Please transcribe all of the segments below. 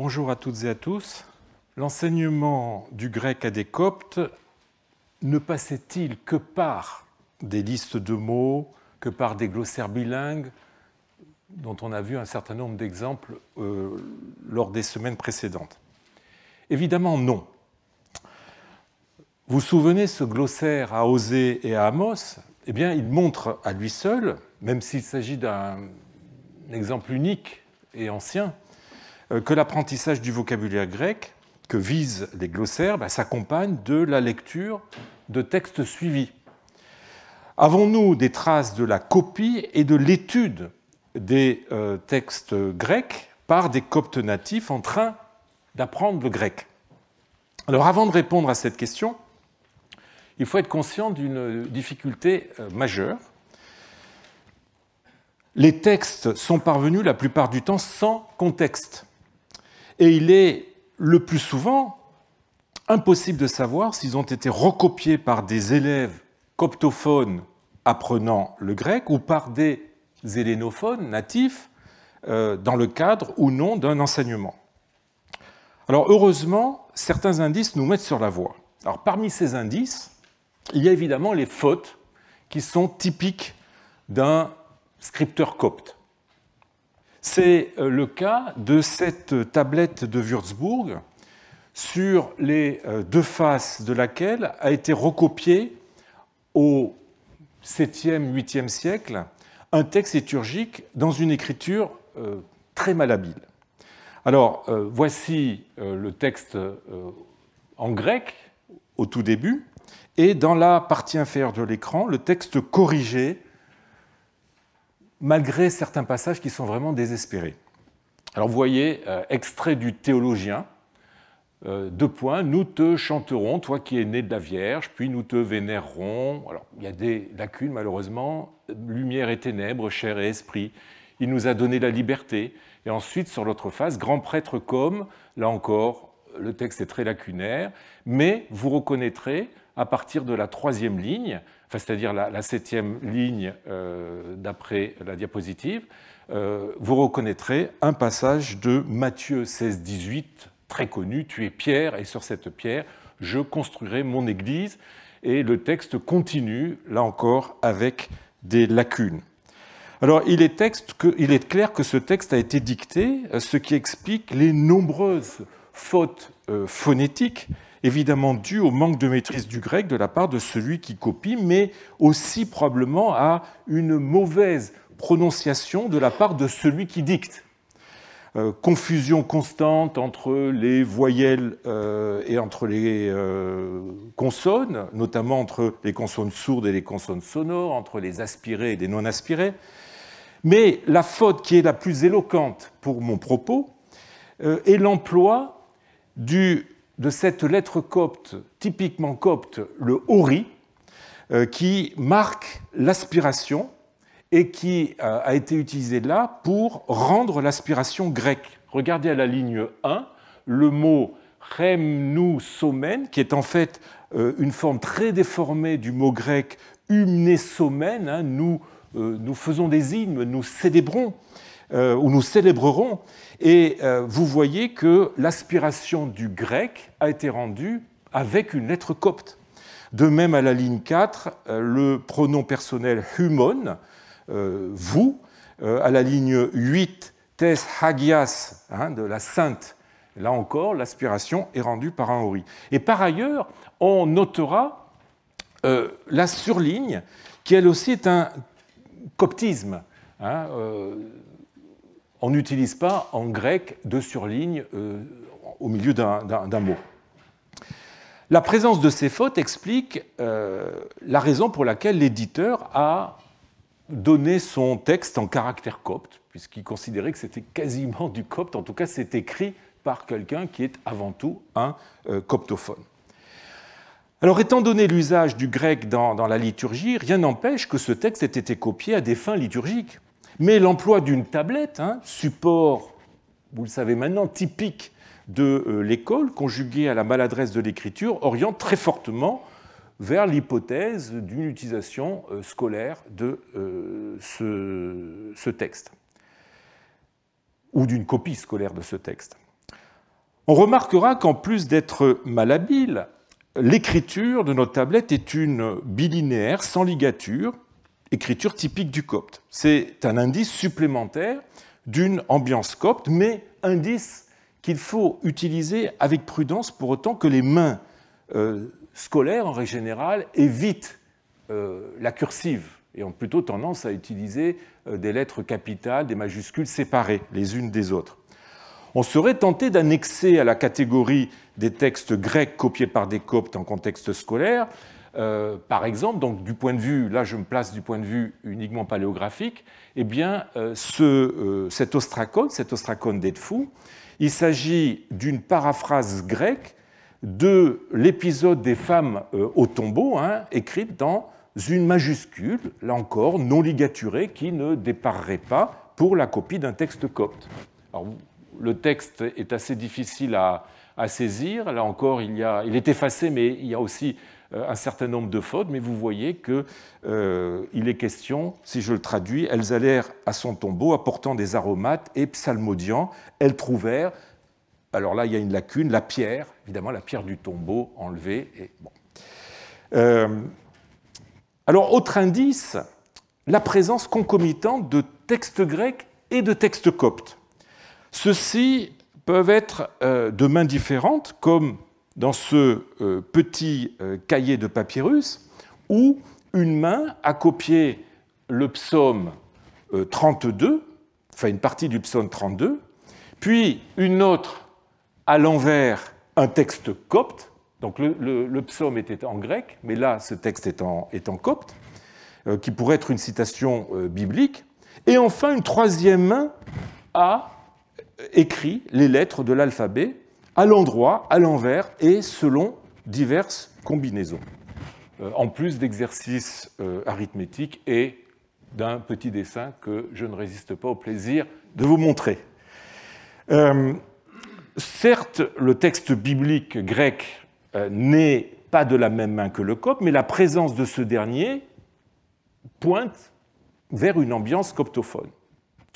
Bonjour à toutes et à tous. L'enseignement du grec à des Coptes ne passait-il que par des listes de mots, que par des glossaires bilingues, dont on a vu un certain nombre d'exemples lors des semaines précédentes? Évidemment non. Vous vous souvenez, ce glossaire à Osée et à Amos, eh bien, il montre à lui seul, même s'il s'agit d'un exemple unique et ancien, que l'apprentissage du vocabulaire grec que visent les glossaires s'accompagne de la lecture de textes suivis. Avons-nous des traces de la copie et de l'étude des textes grecs par des Coptes natifs en train d'apprendre le grec? Alors, avant de répondre à cette question, il faut être conscient d'une difficulté majeure. Les textes sont parvenus la plupart du temps sans contexte. Et il est le plus souvent impossible de savoir s'ils ont été recopiés par des élèves coptophones apprenant le grec ou par des hellénophones natifs dans le cadre ou non d'un enseignement. Alors heureusement, certains indices nous mettent sur la voie. Alors parmi ces indices, il y a évidemment les fautes qui sont typiques d'un scripteur copte. C'est le cas de cette tablette de Würzburg, sur les deux faces de laquelle a été recopié au 7e, 8e siècle un texte liturgique dans une écriture très malhabile. Alors, voici le texte en grec au tout début, et dans la partie inférieure de l'écran, le texte corrigé, malgré certains passages qui sont vraiment désespérés. Alors vous voyez, extrait du Théologien, deux points, nous te chanterons, toi qui es né de la Vierge, puis nous te vénérerons. Alors il y a des lacunes malheureusement, lumière et ténèbres, chair et esprit, il nous a donné la liberté. Et ensuite, sur l'autre face, grand prêtre comme, là encore, le texte est très lacunaire, mais vous reconnaîtrez à partir de la troisième ligne, c'est-à-dire la septième ligne d'après la diapositive, vous reconnaîtrez un passage de Matthieu 16-18, très connu, tu es Pierre, et sur cette pierre, je construirai mon église. Et le texte continue, là encore, avec des lacunes. Alors, il est clair que ce texte a été dicté, ce qui explique les nombreuses fautes phonétiques, évidemment dû au manque de maîtrise du grec de la part de celui qui copie, mais aussi probablement à une mauvaise prononciation de la part de celui qui dicte. Confusion constante entre les voyelles et entre les consonnes, notamment entre les consonnes sourdes et les consonnes sonores, entre les aspirés et les non-aspirés. Mais la faute qui est la plus éloquente pour mon propos est l'emploi de cette lettre copte, typiquement copte, le ori, qui marque l'aspiration et qui a été utilisé là pour rendre l'aspiration grecque. Regardez à la ligne 1, le mot remnousomen, qui est en fait une forme très déformée du mot grec umnesomen, nous faisons des hymnes, nous célébrons, ou nous célébrerons, et vous voyez que l'aspiration du grec a été rendue avec une lettre copte. De même, à la ligne 4, le pronom personnel humon, vous, à la ligne 8, tes hagias, de la sainte, là encore, l'aspiration est rendue par un ori. Et par ailleurs, on notera la surligne, qui elle aussi est un coptisme. On n'utilise pas en grec de surligne au milieu d'un mot. La présence de ces fautes explique la raison pour laquelle l'éditeur a donné son texte en caractère copte, puisqu'il considérait que c'était quasiment du copte, en tout cas c'est écrit par quelqu'un qui est avant tout un coptophone. Alors, étant donné l'usage du grec dans la liturgie, rien n'empêche que ce texte ait été copié à des fins liturgiques. Mais l'emploi d'une tablette, support, vous le savez maintenant, typique de l'école, conjugué à la maladresse de l'écriture, oriente très fortement vers l'hypothèse d'une utilisation scolaire de ce texte, ou d'une copie scolaire de ce texte. On remarquera qu'en plus d'être malhabile, l'écriture de notre tablette est une bilinéaire sans ligature, écriture typique du copte. C'est un indice supplémentaire d'une ambiance copte, mais indice qu'il faut utiliser avec prudence pour autant que les mains scolaires, en règle générale, évitent la cursive et ont plutôt tendance à utiliser des lettres capitales, des majuscules séparées les unes des autres. On serait tenté d'annexer à la catégorie des textes grecs copiés par des coptes en contexte scolaire, par exemple, donc du point de vue, là je me place du point de vue uniquement paléographique, eh bien cet ostracone d'Edfou, il s'agit d'une paraphrase grecque de l'épisode des femmes au tombeau, écrite dans une majuscule, là encore non ligaturée, qui ne déparerait pas pour la copie d'un texte copte. Alors, le texte est assez difficile à saisir. Là encore, il est effacé, mais il y a aussi un certain nombre de fautes. Mais vous voyez qu'il est question, si je le traduis, elles allèrent à son tombeau apportant des aromates et psalmodiant. Elles trouvèrent, alors là il y a une lacune, la pierre, évidemment la pierre du tombeau enlevée. Et bon. Alors, autre indice, la présence concomitante de textes grecs et de textes coptes. Ceux-ci peuvent être de mains différentes, comme dans ce petit cahier de papyrus, où une main a copié le psaume 32, enfin une partie du psaume 32, puis une autre à l'envers, un texte copte. Donc le psaume était en grec, mais là ce texte est en copte, qui pourrait être une citation biblique. Et enfin, une troisième main a écrit les lettres de l'alphabet à l'endroit, à l'envers et selon diverses combinaisons, en plus d'exercices arithmétiques et d'un petit dessin que je ne résiste pas au plaisir de vous montrer. Certes, le texte biblique grec n'est pas de la même main que le copte, mais la présence de ce dernier pointe vers une ambiance coptophone.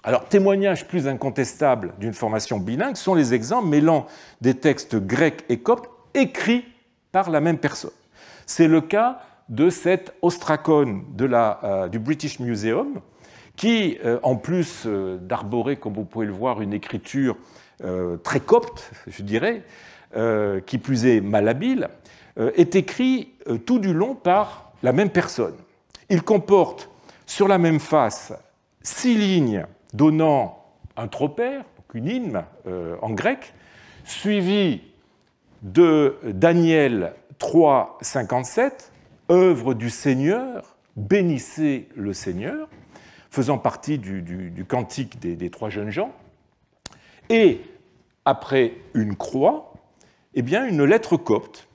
Alors, témoignage plus incontestable d'une formation bilingue sont les exemples mêlant des textes grecs et coptes écrits par la même personne. C'est le cas de cet ostracone du British Museum, qui, en plus d'arborer, comme vous pouvez le voir, une écriture très copte, je dirais, qui plus est malhabile, est écrit tout du long par la même personne. Il comporte sur la même face 6 lignes donnant un tropère, donc une hymne en grec, suivi de Daniel 3, 57, œuvre du Seigneur, bénissez le Seigneur, faisant partie du cantique des 3 jeunes gens, et après une croix, eh bien, une lettre copte,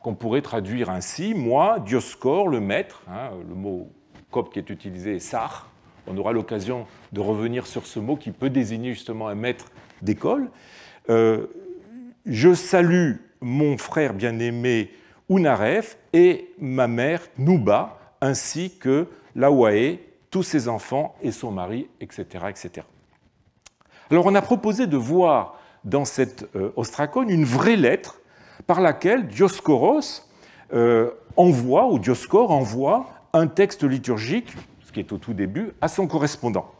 qu'on pourrait traduire ainsi, moi, Dioscore, le maître, le mot copte qui est utilisé est sar. On aura l'occasion de revenir sur ce mot qui peut désigner justement un maître d'école. Je salue mon frère bien-aimé Unaref et ma mère Nouba, ainsi que Lawae, tous ses enfants et son mari, etc., etc. Alors on a proposé de voir dans cet ostracone une vraie lettre par laquelle Dioscoros envoie, ou Dioscore envoie, un texte liturgique, ce qui est au tout début, à son correspondant.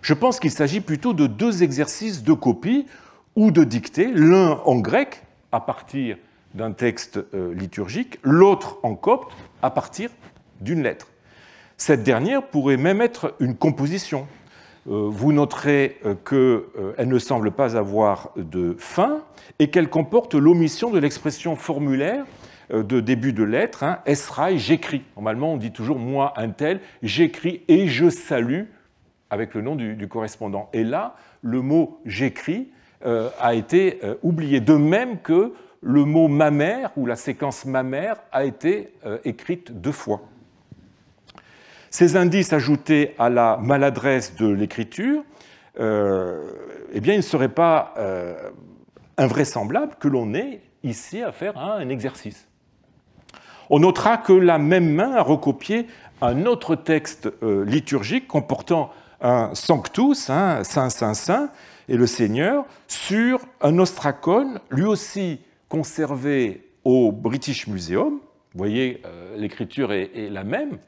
Je pense qu'il s'agit plutôt de 2 exercices de copie ou de dictée, l'un en grec, à partir d'un texte liturgique, l'autre en copte, à partir d'une lettre. Cette dernière pourrait même être une composition. Vous noterez qu'elle ne semble pas avoir de fin et qu'elle comporte l'omission de l'expression formulaire de début de lettre, Esra et j'écris. Normalement, on dit toujours moi, un tel, j'écris et je salue avec le nom du correspondant. Et là, le mot j'écris a été oublié. De même que le mot ma mère ou la séquence ma mère a été écrite 2 fois. Ces indices ajoutés à la maladresse de l'écriture, eh bien, il ne serait pas invraisemblable que l'on ait ici affaire à un exercice. On notera que la même main a recopié un autre texte liturgique comportant un sanctus, Saint, Saint, Saint, et le Seigneur sur un ostracon, lui aussi conservé au British Museum. Vous voyez, l'écriture est la même.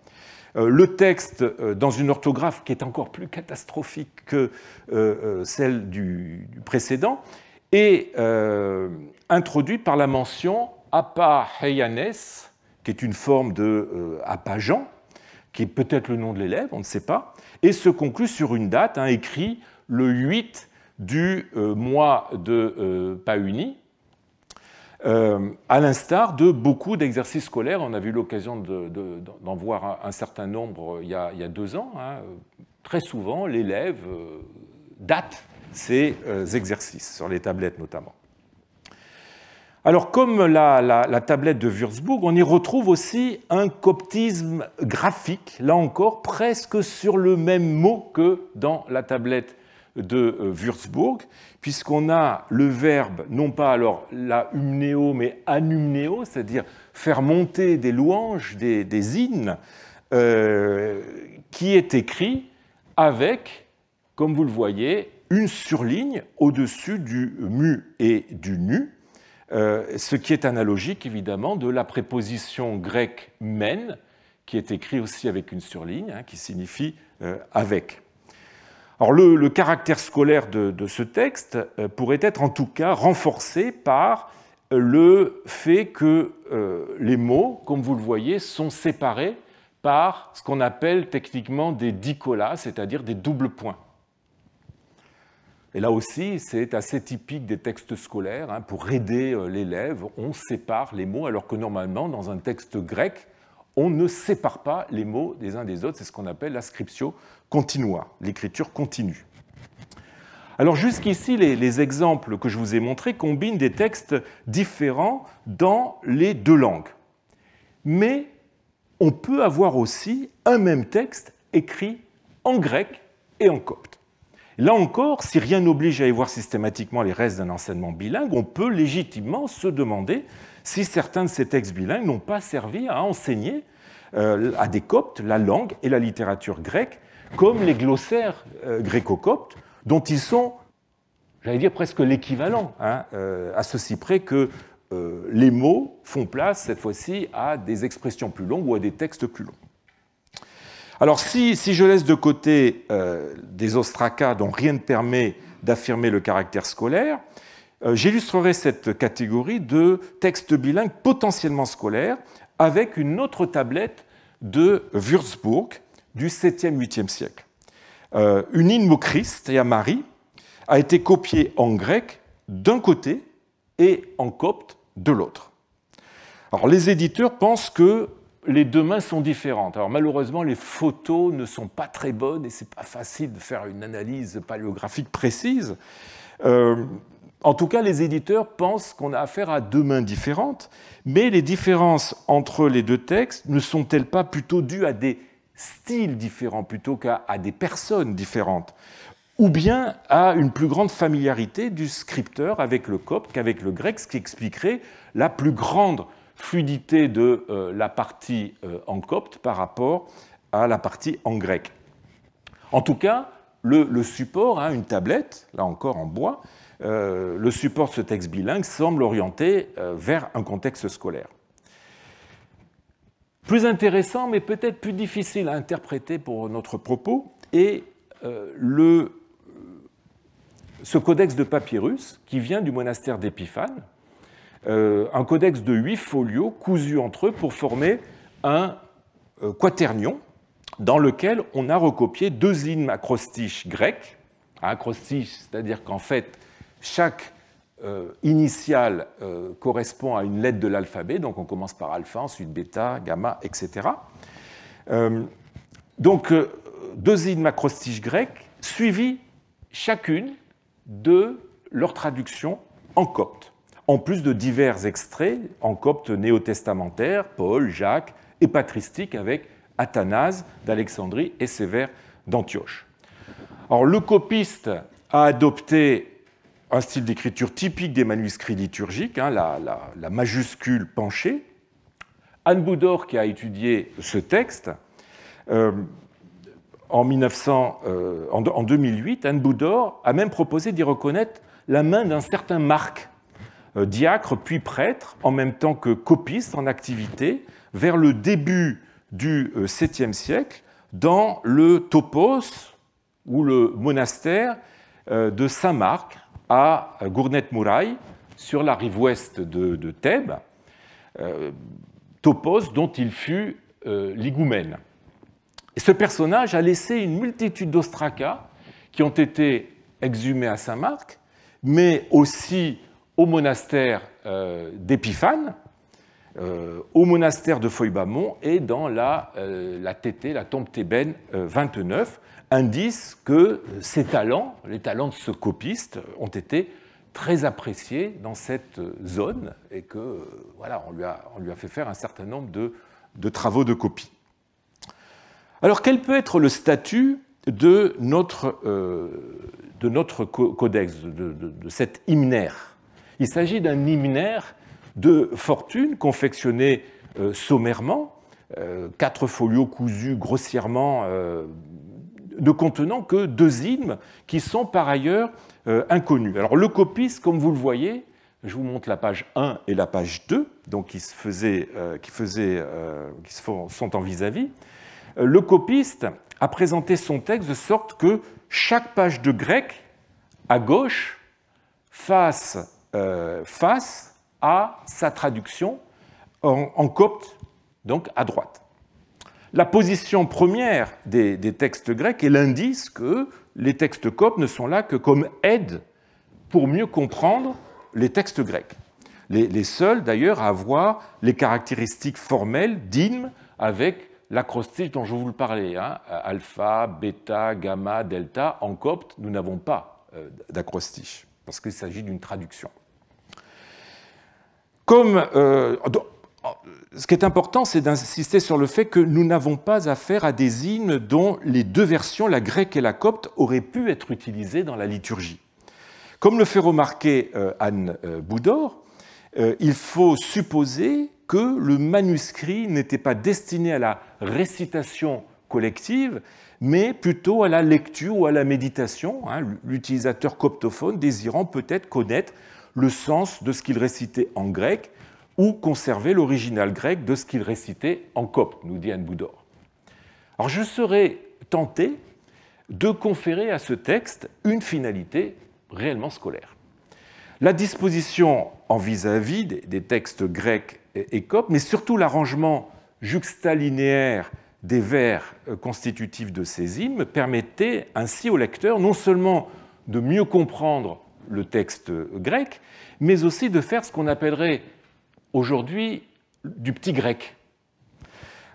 Le texte, dans une orthographe qui est encore plus catastrophique que celle du précédent, est introduit par la mention Apa Heyanes, qui est une forme de Apa-Jean, qui est peut-être le nom de l'élève, on ne sait pas, et se conclut sur une date, écrit le 8 du mois de Pauni, à l'instar de beaucoup d'exercices scolaires. On a eu l'occasion d'en voir un certain nombre il y a 2 ans. Très souvent, l'élève date ces exercices, sur les tablettes notamment. Alors, comme la tablette de Würzburg, on y retrouve aussi un coptisme graphique, là encore, presque sur le même mot que dans la tablette de Würzburg, puisqu'on a le verbe, non pas alors la humnéo, mais anumnéo, c'est-à-dire faire monter des louanges, des hymnes, qui est écrit avec, comme vous le voyez, une surligne au-dessus du mu et du nu, ce qui est analogique évidemment de la préposition grecque men, qui est écrit aussi avec une surligne, qui signifie avec. Alors, le caractère scolaire de ce texte pourrait être en tout cas renforcé par le fait que les mots, comme vous le voyez, sont séparés par ce qu'on appelle techniquement des dicolas, c'est-à-dire des doubles points. Et là aussi, c'est assez typique des textes scolaires. Pour aider l'élève, on sépare les mots, alors que normalement, dans un texte grec, on ne sépare pas les mots des uns des autres. C'est ce qu'on appelle la scriptio continua, l'écriture continue. Alors jusqu'ici, les exemples que je vous ai montrés combinent des textes différents dans les 2 langues. Mais on peut avoir aussi un même texte écrit en grec et en copte. Là encore, si rien n'oblige à y voir systématiquement les restes d'un enseignement bilingue, on peut légitimement se demander si certains de ces textes bilingues n'ont pas servi à enseigner à des coptes la langue et la littérature grecque, comme les glossaires gréco-coptes, dont ils sont, j'allais dire, presque l'équivalent, à ceci près que les mots font place, cette fois-ci, à des expressions plus longues ou à des textes plus longs. Alors, si je laisse de côté des ostracas dont rien ne permet d'affirmer le caractère scolaire, j'illustrerai cette catégorie de textes bilingues potentiellement scolaires avec une autre tablette de Würzburg du 7e, 8e siècle. Une in Christ Marie a été copiée en grec d'un côté et en copte de l'autre. Alors, les éditeurs pensent que les 2 mains sont différentes. Alors malheureusement, les photos ne sont pas très bonnes et ce n'est pas facile de faire une analyse paléographique précise. En tout cas, les éditeurs pensent qu'on a affaire à 2 mains différentes, mais les différences entre les 2 textes ne sont-elles pas plutôt dues à des styles différents plutôt qu'à des personnes différentes, ou bien à une plus grande familiarité du scripteur avec le copte qu'avec le grec, ce qui expliquerait la plus grande fluidité de la partie en copte par rapport à la partie en grec. En tout cas, le support, une tablette, là encore en bois, le support de ce texte bilingue semble orienté vers un contexte scolaire. Plus intéressant, mais peut-être plus difficile à interpréter pour notre propos, est ce codex de papyrus qui vient du monastère d'Épiphane, un codex de 8 folios cousus entre eux pour former un quaternion dans lequel on a recopié 2 hymnes acrostiches grecs. Acrostiche, c'est-à-dire qu'en fait, chaque initiale correspond à une lettre de l'alphabet, donc on commence par alpha, ensuite bêta, gamma, etc. Donc, 2 hymnes acrostiches grecs suivis chacune de leur traduction en copte, en plus de divers extraits en copte néo-testamentaire, Paul, Jacques, et patristique avec Athanase d'Alexandrie et Sévère d'Antioche. Alors, le copiste a adopté un style d'écriture typique des manuscrits liturgiques, la majuscule penchée. Anne Boudor, qui a étudié ce texte, en 2008, Anne Boudor a même proposé d'y reconnaître la main d'un certain Marc, diacre puis prêtre, en même temps que copiste en activité, vers le début du 7e siècle, dans le topos, ou le monastère de Saint-Marc, à Gournet-Mouraille, sur la rive ouest de Thèbes, topos dont il fut l'higoumène. Et ce personnage a laissé une multitude d'ostracas qui ont été exhumés à Saint-Marc, mais aussi au monastère d'Épiphane, au monastère de Feuille-Bamont et dans la tété, la tombe thébaine 29, indice que ses talents, les talents de ce copiste, ont été très appréciés dans cette zone et que voilà, on lui a fait faire un certain nombre de travaux de copie. Alors, quel peut être le statut de notre codex, de cet hymnaire? Il s'agit d'un hymnaire de fortune confectionné sommairement, 4 folios cousus grossièrement, ne contenant que 2 hymnes qui sont par ailleurs inconnus. Alors le copiste, comme vous le voyez, je vous montre la page 1 et la page 2, donc qui sont en vis-à-vis. Le copiste a présenté son texte de sorte que chaque page de grec, à gauche, face à sa traduction en copte, donc à droite. La position première des textes grecs est l'indice que les textes coptes ne sont là que comme aide pour mieux comprendre les textes grecs. Les seuls, d'ailleurs, à avoir les caractéristiques formelles d'hymne avec l'acrostiche dont je vous le parlais, hein, alpha, bêta, gamma, delta. En copte, nous n'avons pas d'acrostiche, parce qu'il s'agit d'une traduction. Ce qui est important, c'est d'insister sur le fait que nous n'avons pas affaire à des hymnes dont les 2 versions, la grecque et la copte, auraient pu être utilisées dans la liturgie. Comme le fait remarquer Anne Boudor, il faut supposer que le manuscrit n'était pas destiné à la récitation collective, mais plutôt à la lecture ou à la méditation, hein, l'utilisateur coptophone désirant peut-être connaître le sens de ce qu'il récitait en grec ou conserver l'original grec de ce qu'il récitait en copte, nous dit Anne Boudor. Alors je serais tenté de conférer à ce texte une finalité réellement scolaire. La disposition en vis-à-vis des textes grecs et coptes, mais surtout l'arrangement juxtalinéaire des vers constitutifs de ces hymnes, permettait ainsi au lecteur non seulement de mieux comprendre le texte grec, mais aussi de faire ce qu'on appellerait aujourd'hui du petit grec.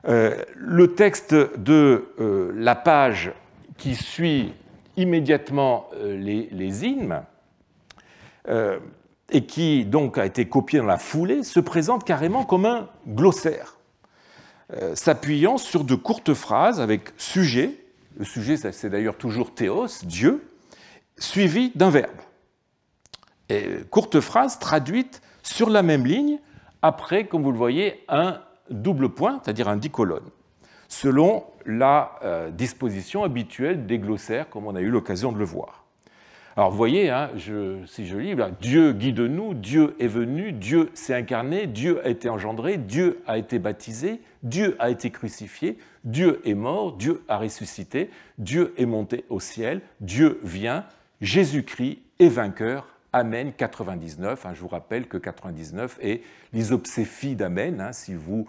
Le texte de la page qui suit immédiatement les hymnes, et qui donc a été copié dans la foulée, se présente carrément comme un glossaire, s'appuyant sur de courtes phrases avec sujet, le sujet c'est d'ailleurs toujours théos, Dieu, suivi d'un verbe. Et courte phrase traduite sur la même ligne, après, comme vous le voyez, un double point, c'est-à-dire un dicolone, selon la disposition habituelle des glossaires, comme on a eu l'occasion de le voir. Alors vous voyez, hein, si je lis, là, Dieu guide-nous, Dieu est venu, Dieu s'est incarné, Dieu a été engendré, Dieu a été baptisé, Dieu a été crucifié, Dieu est mort, Dieu a ressuscité, Dieu est monté au ciel, Dieu vient, Jésus-Christ est vainqueur, Amen 99. Hein, je vous rappelle que 99 est l'isopséphie d'Amen. Hein, si vous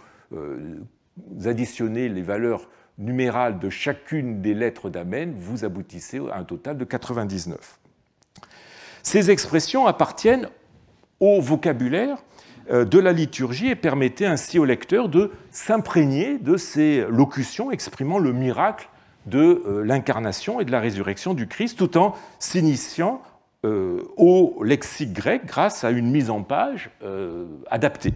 additionnez les valeurs numérales de chacune des lettres d'Amen, vous aboutissez à un total de 99. Ces expressions appartiennent au vocabulaire de la liturgie et permettaient ainsi au lecteur de s'imprégner de ces locutions exprimant le miracle de l'incarnation et de la résurrection du Christ, tout en s'initiant au lexique grec grâce à une mise en page adaptée.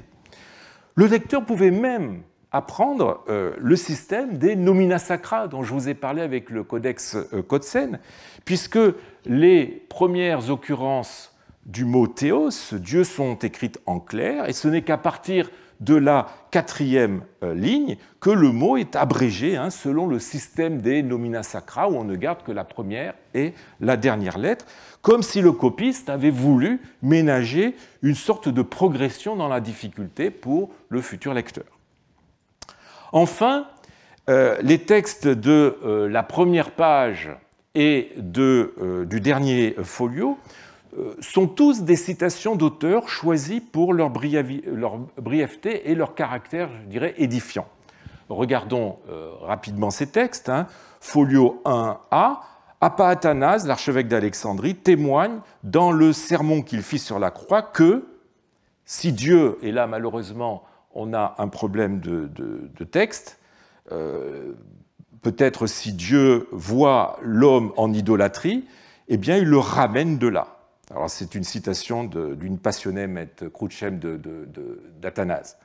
Le lecteur pouvait même apprendre le système des nomina sacra dont je vous ai parlé avec le codex Codsen, puisque les premières occurrences du mot théos, Dieu, sont écrites en clair, et ce n'est qu'à partir de la 4e ligne que le mot est abrégé selon le système des nomina sacra, où on ne garde que la première et la dernière lettre, comme si le copiste avait voulu ménager une sorte de progression dans la difficulté pour le futur lecteur. Enfin, les textes de la première page et du dernier folio sont tous des citations d'auteurs choisis pour leur brièveté et leur caractère, je dirais, édifiant. Regardons rapidement ces textes. Folio 1a, Appa Athanase, l'archevêque d'Alexandrie, témoigne dans le sermon qu'il fit sur la croix que si Dieu, et là malheureusement on a un problème de texte, peut-être si Dieu voit l'homme en idolâtrie, eh bien il le ramène de là. Alors c'est une citation d'une Passionem et Crucem d'Athanase.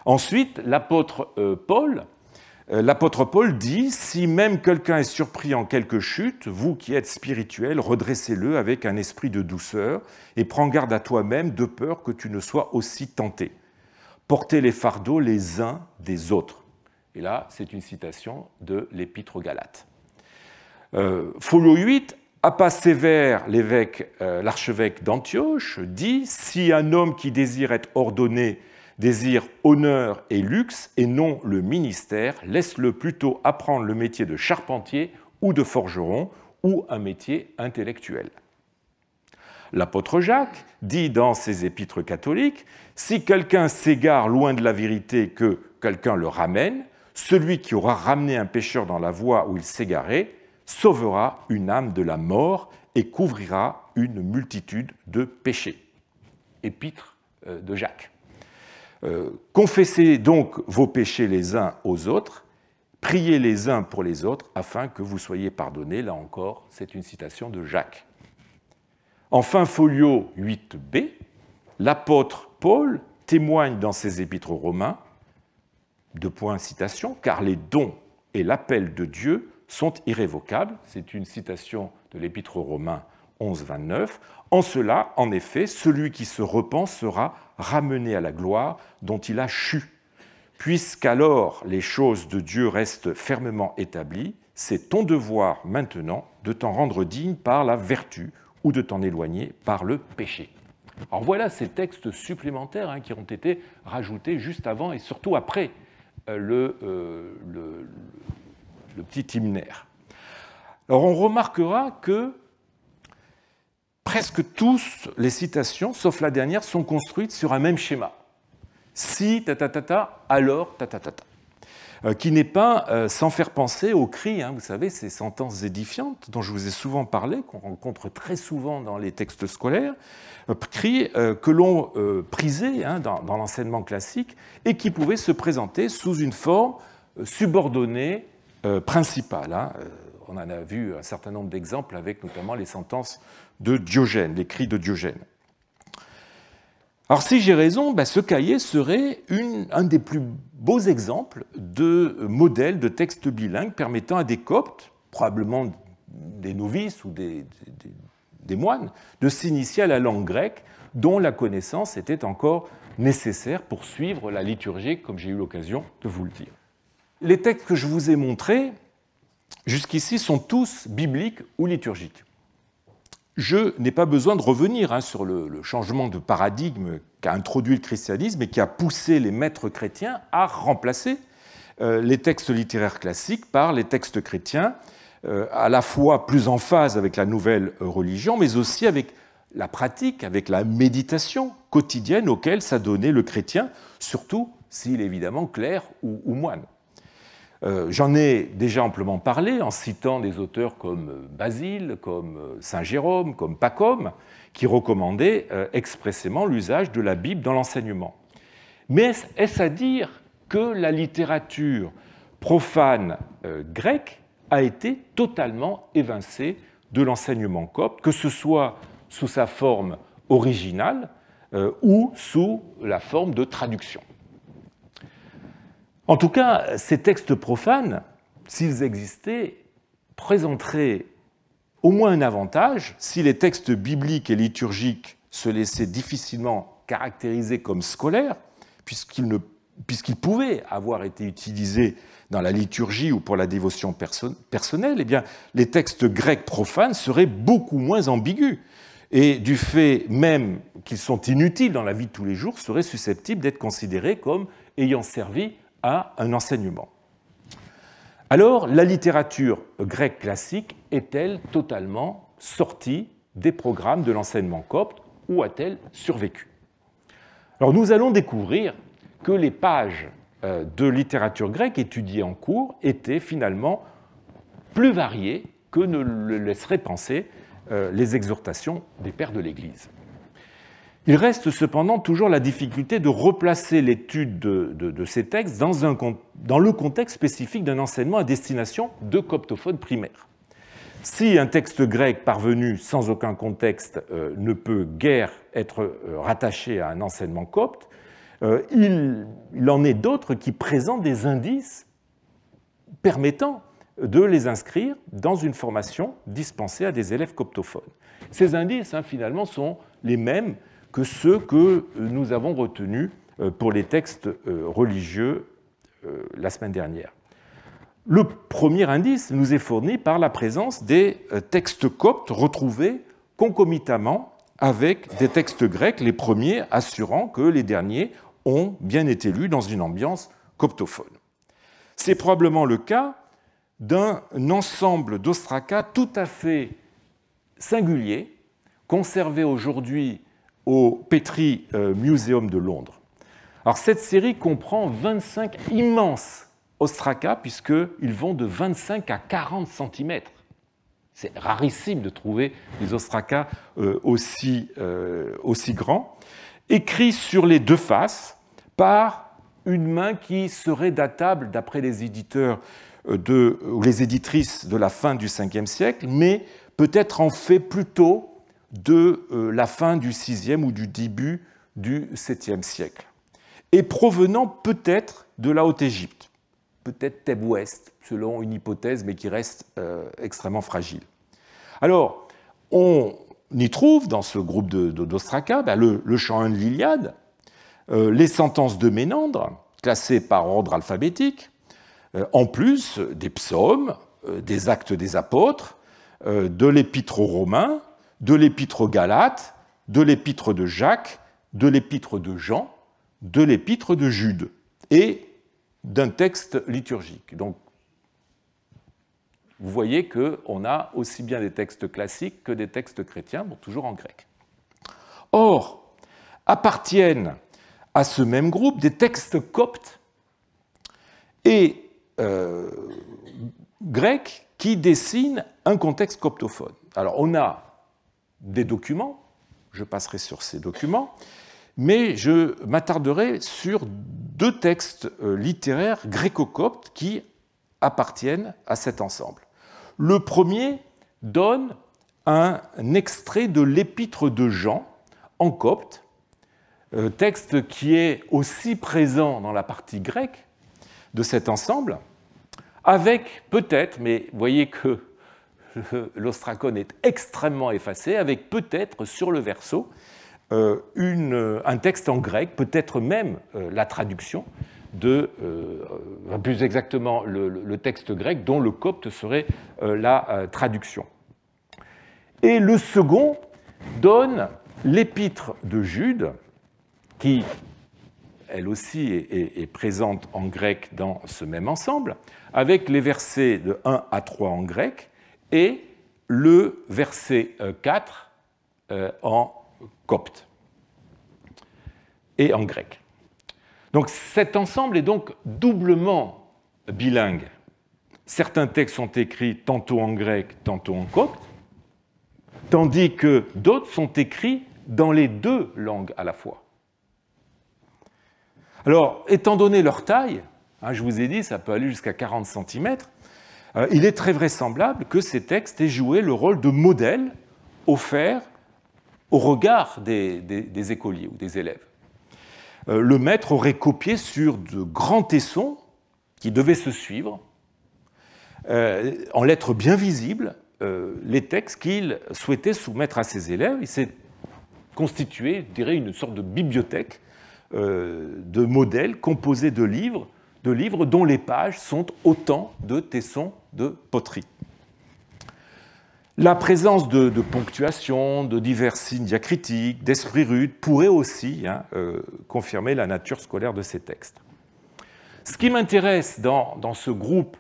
Ensuite, l'apôtre Paul dit « Si même quelqu'un est surpris en quelque chute, vous qui êtes spirituel, redressez-le avec un esprit de douceur et prends garde à toi-même de peur que tu ne sois aussi tenté. Portez les fardeaux les uns des autres. » Et là, c'est une citation de l'Épître aux Galates. Folio 8, Appa Sévère, l'archevêque d'Antioche, dit « Si un homme qui désire être ordonné désire honneur et luxe et non le ministère, laisse-le plutôt apprendre le métier de charpentier ou de forgeron ou un métier intellectuel. » L'apôtre Jacques dit dans ses épîtres catholiques « Si quelqu'un s'égare loin de la vérité, que quelqu'un le ramène, celui qui aura ramené un pécheur dans la voie où il s'égarait sauvera une âme de la mort et couvrira une multitude de péchés. » Épître de Jacques. Confessez donc vos péchés les uns aux autres, priez les uns pour les autres afin que vous soyez pardonnés. Là encore, c'est une citation de Jacques. Enfin, folio 8b, l'apôtre Paul témoigne dans ses épîtres aux Romains, citation, car les dons et l'appel de Dieu sont irrévocables. C'est une citation de l'épître aux Romains 11.29. En cela, en effet, celui qui se repent sera ramené à la gloire dont il a chu. Puisqu'alors les choses de Dieu restent fermement établies, c'est ton devoir maintenant de t'en rendre digne par la vertu ou de t'en éloigner par le péché. Alors voilà ces textes supplémentaires qui ont été rajoutés juste avant et surtout après le petit hymnaire. Alors on remarquera que presque tous les citations, sauf la dernière, sont construites sur un même schéma. Si, alors, qui n'est pas sans faire penser aux cris, vous savez, ces sentences édifiantes dont je vous ai souvent parlé, qu'on rencontre très souvent dans les textes scolaires, cris que l'on prisait dans l'enseignement classique et qui pouvaient se présenter sous une forme subordonnée principale. On en a vu un certain nombre d'exemples avec notamment les sentences de Diogène, les cris de Diogène. Alors si j'ai raison, ce cahier serait un des plus beaux exemples de modèles de textes bilingues permettant à des coptes, probablement des novices ou des moines, de s'initier à la langue grecque dont la connaissance était encore nécessaire pour suivre la liturgie, comme j'ai eu l'occasion de vous le dire. Les textes que je vous ai montrés jusqu'ici sont tous bibliques ou liturgiques. Je n'ai pas besoin de revenir sur le changement de paradigme qu'a introduit le christianisme et qui a poussé les maîtres chrétiens à remplacer les textes littéraires classiques par les textes chrétiens, à la fois plus en phase avec la nouvelle religion, mais aussi avec la pratique, avec la méditation quotidienne auquel s'adonnait le chrétien, surtout s'il est évidemment clerc ou moine. J'en ai déjà amplement parlé en citant des auteurs comme Basile, comme Saint Jérôme, comme Pacôme, qui recommandaient expressément l'usage de la Bible dans l'enseignement. Mais est-ce à dire que la littérature profane grecque a été totalement évincée de l'enseignement copte, que ce soit sous sa forme originale ou sous la forme de traduction? En tout cas, ces textes profanes, s'ils existaient, présenteraient au moins un avantage si les textes bibliques et liturgiques se laissaient difficilement caractériser comme scolaires, puisqu'ils ne puisqu'ils pouvaient avoir été utilisés dans la liturgie ou pour la dévotion personnelle, eh bien, les textes grecs profanes seraient beaucoup moins ambigus, et du fait même qu'ils sont inutiles dans la vie de tous les jours, seraient susceptibles d'être considérés comme ayant servi à un enseignement. Alors, la littérature grecque classique est-elle totalement sortie des programmes de l'enseignement copte ou a-t-elle survécu? Alors, nous allons découvrir que les pages de littérature grecque étudiées en cours étaient finalement plus variées que ne le laisseraient penser les exhortations des pères de l'Église. Il reste cependant toujours la difficulté de replacer l'étude de ces textes dans le contexte spécifique d'un enseignement à destination de coptophones primaires. Si un texte grec parvenu sans aucun contexte ne peut guère être rattaché à un enseignement copte, il en est d'autres qui présentent des indices permettant de les inscrire dans une formation dispensée à des élèves coptophones. Ces indices, finalement, sont les mêmes que ceux que nous avons retenus pour les textes religieux la semaine dernière. Le premier indice nous est fourni par la présence des textes coptes retrouvés concomitamment avec des textes grecs, les premiers assurant que les derniers ont bien été lus dans une ambiance coptophone. C'est probablement le cas d'un ensemble d'ostracas tout à fait singulier, conservé aujourd'hui au Petrie Museum de Londres. Alors, cette série comprend 25 immenses ostracas, puisqu'ils vont de 25 à 40 cm. C'est rarissime de trouver des ostracas aussi grands, écrits sur les deux faces par une main qui serait datable, d'après les éditeurs ou les éditrices de la fin du Ve siècle, mais peut-être en fait plutôt de la fin du VIe ou du début du VIIe siècle, et provenant peut-être de la Haute-Égypte, peut-être Thèbes-Ouest, selon une hypothèse, mais qui reste extrêmement fragile. Alors, on y trouve dans ce groupe d'ostracas le chant 1 de l'Iliade, les sentences de Ménandre, classées par ordre alphabétique, en plus des psaumes, des actes des apôtres, de l'épître aux Romains, de l'épître aux Galates, de l'épître de Jacques, de l'épître de Jean, de l'épître de Jude, et d'un texte liturgique. Donc, vous voyez qu'on a aussi bien des textes classiques que des textes chrétiens, bon, toujours en grec. Or, appartiennent à ce même groupe des textes coptes et grecs qui dessinent un contexte coptophone. Alors, on a des documents, je passerai sur ces documents, mais je m'attarderai sur deux textes littéraires gréco-coptes qui appartiennent à cet ensemble. Le premier donne un extrait de l'épître de Jean en copte, texte qui est aussi présent dans la partie grecque de cet ensemble, avec peut-être, mais vous voyez que l'ostracon est extrêmement effacé, avec peut-être sur le verso un texte en grec, peut-être même la traduction plus exactement le texte grec dont le copte serait la traduction. Et le second donne l'épître de Jude, qui elle aussi est présente en grec dans ce même ensemble, avec les versets de 1 à 3 en grec et le verset 4 en copte et en grec. Donc cet ensemble est donc doublement bilingue. Certains textes sont écrits tantôt en grec, tantôt en copte, tandis que d'autres sont écrits dans les deux langues à la fois. Alors, étant donné leur taille, je vous ai dit, ça peut aller jusqu'à 40 cm, il est très vraisemblable que ces textes aient joué le rôle de modèle offert au regard des écoliers ou des élèves. Le maître aurait copié sur de grands tessons qui devaient se suivre, en lettres bien visibles, les textes qu'il souhaitait soumettre à ses élèves. Il s'est constitué, je dirais, une sorte de bibliothèque de modèles composés de livres dont les pages sont autant de tessons de poterie. La présence de ponctuation, de divers signes diacritiques, d'esprit rude pourrait aussi confirmer la nature scolaire de ces textes. Ce qui m'intéresse dans ce groupe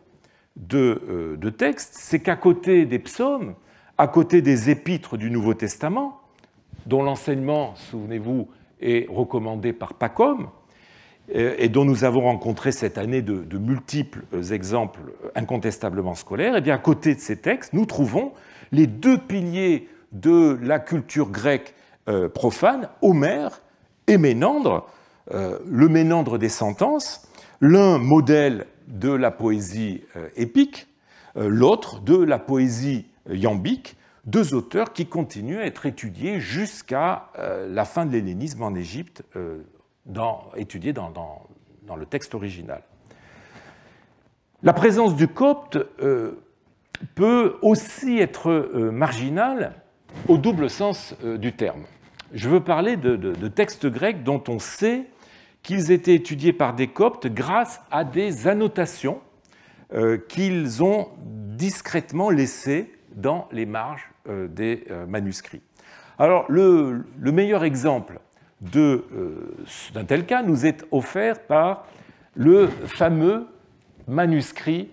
de textes, c'est qu'à côté des psaumes, à côté des épîtres du Nouveau Testament, dont l'enseignement, souvenez-vous, est recommandé par Pacôme, et dont nous avons rencontré cette année de multiples exemples incontestablement scolaires, et bien à côté de ces textes, nous trouvons les deux piliers de la culture grecque profane, Homère et Ménandre, le Ménandre des sentences, l'un modèle de la poésie épique, l'autre de la poésie iambique, deux auteurs qui continuent à être étudiés jusqu'à la fin de l'hellénisme en Égypte, étudiés dans le texte original. La présence du copte peut aussi être marginale au double sens du terme. Je veux parler de textes grecs dont on sait qu'ils étaient étudiés par des coptes grâce à des annotations qu'ils ont discrètement laissées dans les marges des manuscrits. Alors, le meilleur exemple d'un tel cas nous est offert par le fameux manuscrit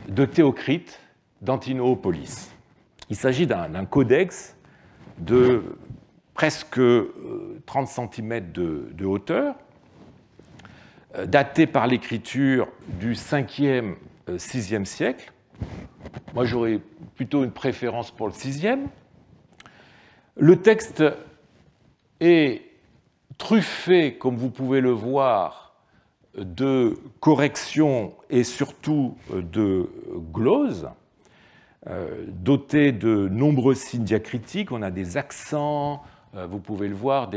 de Théocrite d'Antinopolis. Il s'agit d'un codex de presque 30 cm de hauteur, daté par l'écriture du 5e, 6e siècle. Moi, j'aurais plutôt une préférence pour le 6e. Le texte est truffé, comme vous pouvez le voir, de corrections et surtout de gloses, doté de nombreux signes diacritiques. On a des accents, vous pouvez le voir,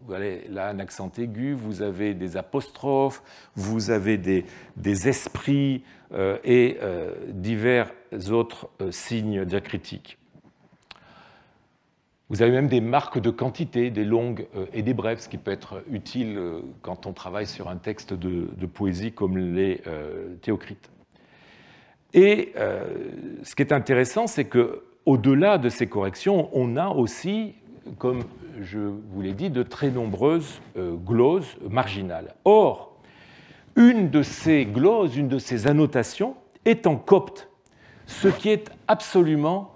là un accent aigu, vous avez des apostrophes, vous avez des esprits et divers autres signes diacritiques. Vous avez même des marques de quantité, des longues et des brèves, ce qui peut être utile quand on travaille sur un texte de poésie comme les Théocrites. Et ce qui est intéressant, c'est qu'au-delà de ces corrections, on a aussi, comme je vous l'ai dit, de très nombreuses gloses marginales. Or, une de ces gloses, une de ces annotations est en copte, ce qui est absolument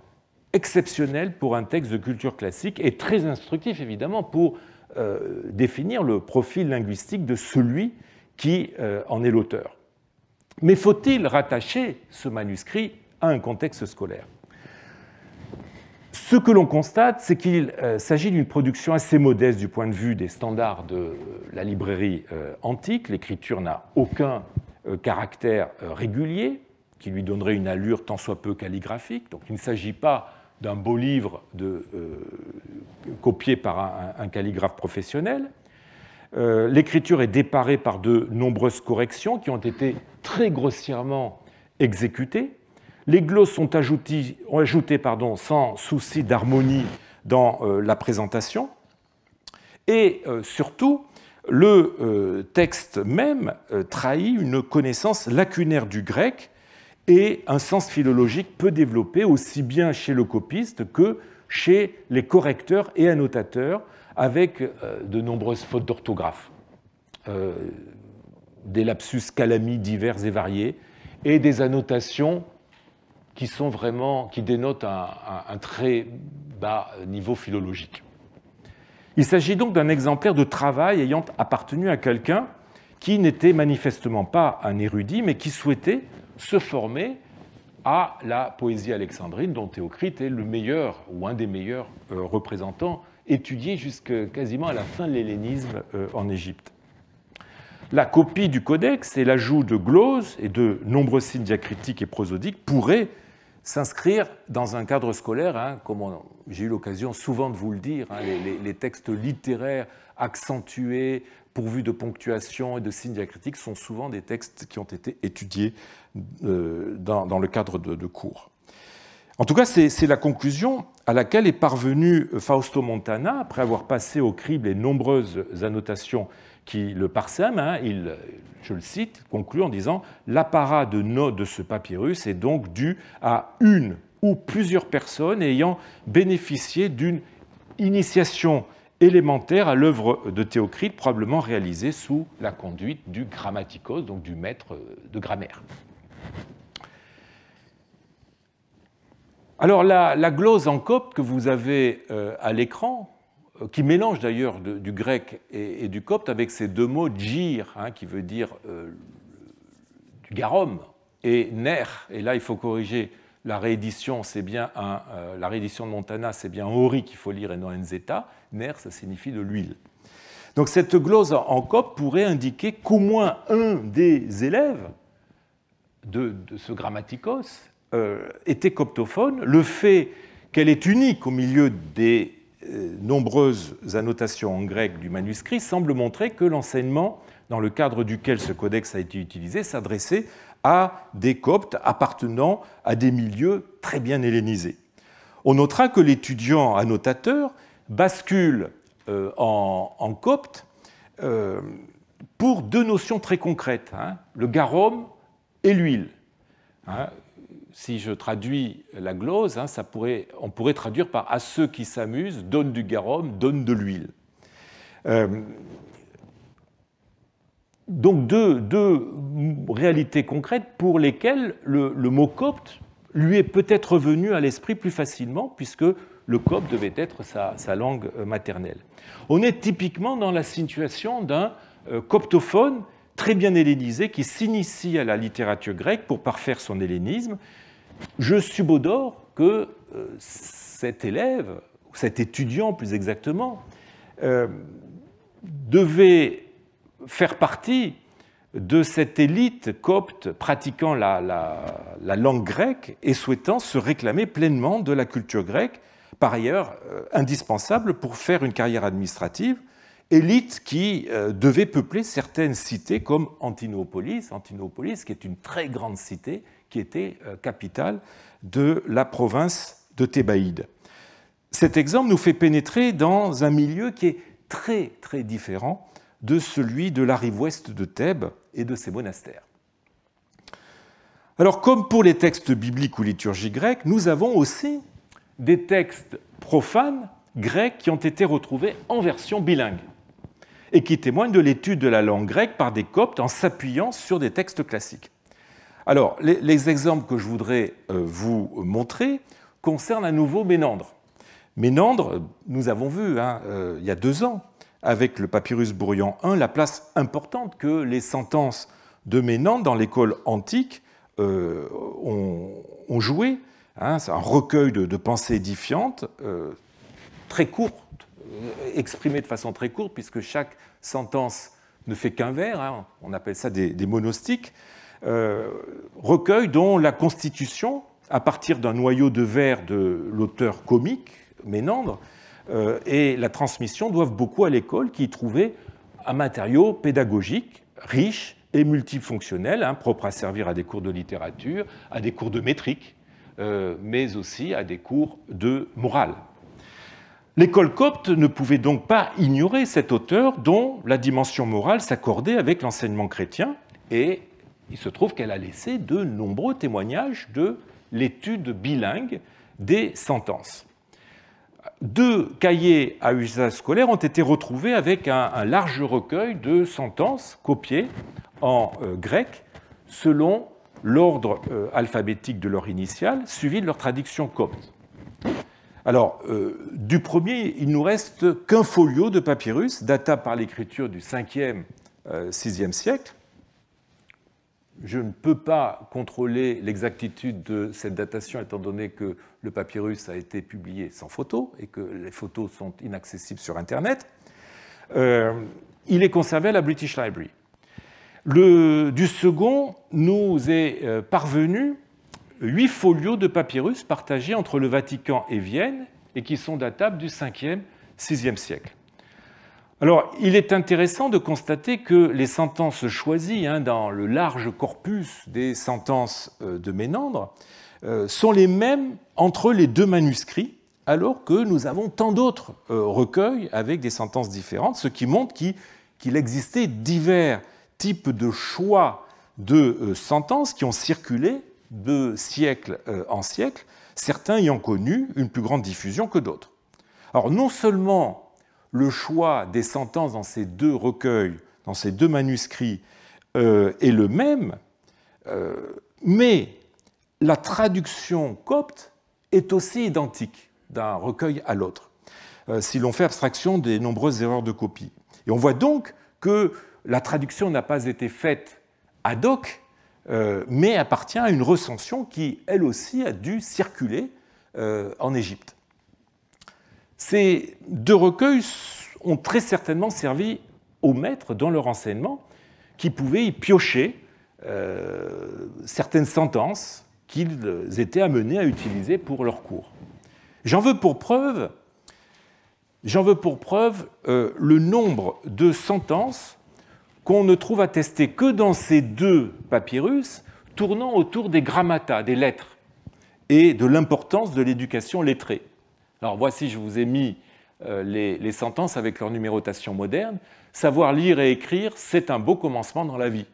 exceptionnel pour un texte de culture classique et très instructif, évidemment, pour définir le profil linguistique de celui qui en est l'auteur. Mais faut-il rattacher ce manuscrit à un contexte scolaire ? Ce que l'on constate, c'est qu'il s'agit d'une production assez modeste du point de vue des standards de la librairie antique. L'écriture n'a aucun caractère régulier qui lui donnerait une allure tant soit peu calligraphique. Donc il ne s'agit pas d'un beau livre copié par un calligraphe professionnel. L'écriture est déparée par de nombreuses corrections qui ont été très grossièrement exécutées. Les glosses sont ajoutées sans souci d'harmonie dans la présentation. Et surtout, le texte même trahit une connaissance lacunaire du grec et un sens philologique peu développé, aussi bien chez le copiste que chez les correcteurs et annotateurs, avec de nombreuses fautes d'orthographe, des lapsus calami divers et variés, et des annotations qui dénotent un très bas niveau philologique. Il s'agit donc d'un exemplaire de travail ayant appartenu à quelqu'un qui n'était manifestement pas un érudit, mais qui souhaitait se former à la poésie alexandrine, dont Théocrite est le meilleur ou un des meilleurs représentants, étudié jusqu'à quasiment à la fin de l'hellénisme en Égypte. La copie du codex et l'ajout de gloses et de nombreux signes diacritiques et prosodiques pourraient s'inscrire dans un cadre scolaire, comme j'ai eu l'occasion souvent de vous le dire, les textes littéraires accentués, pourvus de ponctuation et de signes diacritiques, sont souvent des textes qui ont été étudiés dans le cadre de cours. En tout cas, c'est la conclusion à laquelle est parvenu Fausto Montana, après avoir passé au crible les nombreuses annotations qui le parsèment. Je le cite, conclut en disant « L'apparat de notes de ce papyrus est donc dû à une ou plusieurs personnes ayant bénéficié d'une initiation élémentaire à l'œuvre de Théocrite, probablement réalisée sous la conduite du grammaticos, donc du maître de grammaire. » Alors la glose en copte que vous avez à l'écran, qui mélange d'ailleurs du grec et du copte avec ces deux mots, djir, qui veut dire du garum, et ner, et là il faut corriger la réédition, c'est bien la réédition de Montana, c'est bien ori qu'il faut lire et non nzeta, ner ça signifie de l'huile. Donc cette glose en copte pourrait indiquer qu'au moins un des élèves de ce grammaticos était coptophone. Le fait qu'elle est unique au milieu des nombreuses annotations en grec du manuscrit semble montrer que l'enseignement dans le cadre duquel ce codex a été utilisé s'adressait à des coptes appartenant à des milieux très bien hellénisés. On notera que l'étudiant annotateur bascule en copte pour deux notions très concrètes, le garum et l'huile. Si je traduis la glose, on pourrait traduire par « à ceux qui s'amusent, donne du garum, donne de l'huile ». Donc deux réalités concrètes pour lesquelles le mot copte lui est peut-être revenu à l'esprit plus facilement, puisque le copte devait être sa langue maternelle. On est typiquement dans la situation d'un coptophone très bien hellénisé qui s'initie à la littérature grecque pour parfaire son hellénisme. Je subodore que cet élève, ou cet étudiant plus exactement, devait faire partie de cette élite copte pratiquant la langue grecque et souhaitant se réclamer pleinement de la culture grecque, par ailleurs indispensable pour faire une carrière administrative, élite qui devait peupler certaines cités comme Antinopolis, qui est une très grande cité, qui était capitale de la province de Thébaïde. Cet exemple nous fait pénétrer dans un milieu qui est très, très différent de celui de la rive ouest de Thèbes et de ses monastères. Alors, comme pour les textes bibliques ou liturgiques grecques, nous avons aussi des textes profanes grecs qui ont été retrouvés en version bilingue et qui témoignent de l'étude de la langue grecque par des coptes en s'appuyant sur des textes classiques. Alors, les exemples que je voudrais vous montrer concernent à nouveau Ménandre. Ménandre, nous avons vu il y a 2 ans, avec le papyrus Bourrian I, la place importante que les sentences de Ménandre dans l'école antique ont joué. C'est un recueil de pensées édifiantes, très courtes, exprimées de façon très courte, puisque chaque sentence ne fait qu'un vers, on appelle ça des monostiques, recueil dont la constitution, à partir d'un noyau de vers de l'auteur comique, Ménandre, et la transmission doivent beaucoup à l'école qui y trouvait un matériau pédagogique riche et multifonctionnel, propre à servir à des cours de littérature, à des cours de métrique, mais aussi à des cours de morale. L'école copte ne pouvait donc pas ignorer cet auteur dont la dimension morale s'accordait avec l'enseignement chrétien, et il se trouve qu'elle a laissé de nombreux témoignages de l'étude bilingue des sentences. 2 cahiers à usage scolaire ont été retrouvés avec un large recueil de sentences copiées en grec selon l'ordre alphabétique de leur initiale, suivi de leur traduction copte. Alors, du premier, il ne nous reste qu'un folio de papyrus, datable par l'écriture du 5e, 6e siècle. Je ne peux pas contrôler l'exactitude de cette datation étant donné que le papyrus a été publié sans photo et que les photos sont inaccessibles sur Internet. Il est conservé à la British Library. Du second nous est parvenu 8 folios de papyrus partagés entre le Vatican et Vienne et qui sont datables du 5e, 6e siècle. Alors, il est intéressant de constater que les sentences choisies dans le large corpus des sentences de Ménandre sont les mêmes entre les deux manuscrits, alors que nous avons tant d'autres recueils avec des sentences différentes, ce qui montre qu'il existait divers types de choix de sentences qui ont circulé de siècle en siècle, certains ayant connu une plus grande diffusion que d'autres. Alors non seulement le choix des sentences dans ces deux recueils, dans ces deux manuscrits, est le même, mais la traduction copte est aussi identique d'un recueil à l'autre, si l'on fait abstraction des nombreuses erreurs de copie. Et on voit donc que la traduction n'a pas été faite ad hoc, mais appartient à une recension qui, elle aussi, a dû circuler en Égypte. Ces deux recueils ont très certainement servi aux maîtres dans leur enseignement, qui pouvaient y piocher certaines sentences qu'ils étaient amenés à utiliser pour leur cours. J'en veux pour preuve le nombre de sentences qu'on ne trouve attestées que dans ces deux papyrus, tournant autour des grammata, des lettres, et de l'importance de l'éducation lettrée. Alors voici, je vous ai mis les sentences avec leur numérotation moderne. Savoir lire et écrire, c'est un beau commencement dans la vie.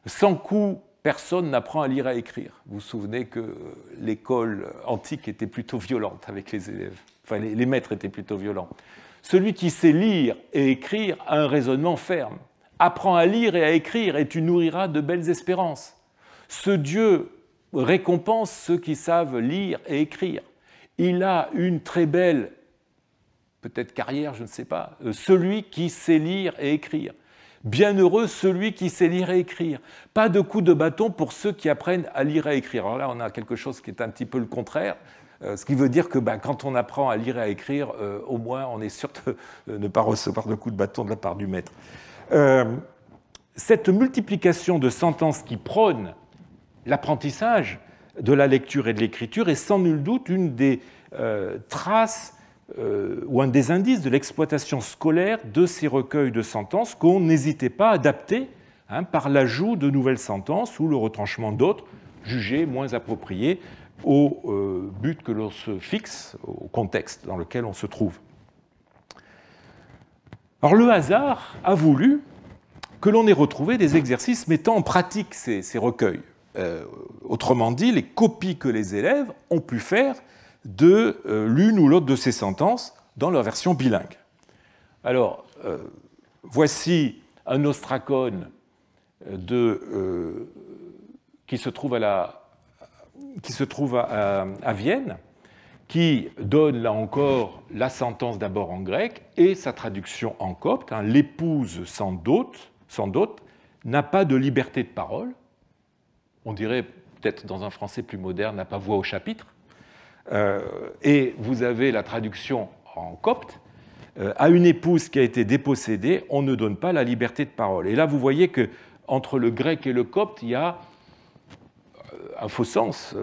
Sans coup, personne n'apprend à lire et à écrire. Vous vous souvenez que l'école antique était plutôt violente avec les élèves. Enfin, les maîtres étaient plutôt violents. Celui qui sait lire et écrire a un raisonnement ferme. Apprends à lire et à écrire et tu nourriras de belles espérances. Ce Dieu récompense ceux qui savent lire et écrire. Il a une très belle, peut-être carrière, je ne sais pas, celui qui sait lire et écrire. Bienheureux celui qui sait lire et écrire. Pas de coup de bâton pour ceux qui apprennent à lire et à écrire. Alors là, on a quelque chose qui est un petit peu le contraire, ce qui veut dire que quand on apprend à lire et à écrire, au moins on est sûr de ne pas recevoir de coup de bâton de la part du maître. Cette multiplication de sentences qui prône l'apprentissage de la lecture et de l'écriture est sans nul doute une des traces ou un des indices de l'exploitation scolaire de ces recueils de sentences qu'on n'hésitait pas à adapter par l'ajout de nouvelles sentences ou le retranchement d'autres jugées moins appropriées au but que l'on se fixe, au contexte dans lequel on se trouve. Alors le hasard a voulu que l'on ait retrouvé des exercices mettant en pratique ces recueils. Autrement dit, les copies que les élèves ont pu faire de l'une ou l'autre de ces sentences dans leur version bilingue. Alors, voici un ostracone qui se trouve à Vienne, qui donne là encore la sentence d'abord en grec et sa traduction en copte. L'épouse sans dot n'a pas de liberté de parole. On dirait peut-être dans un français plus moderne, n'a pas voix au chapitre. Et vous avez la traduction en copte. À une épouse qui a été dépossédée, on ne donne pas la liberté de parole. Et là, vous voyez qu'entre le grec et le copte, il y a un faux sens.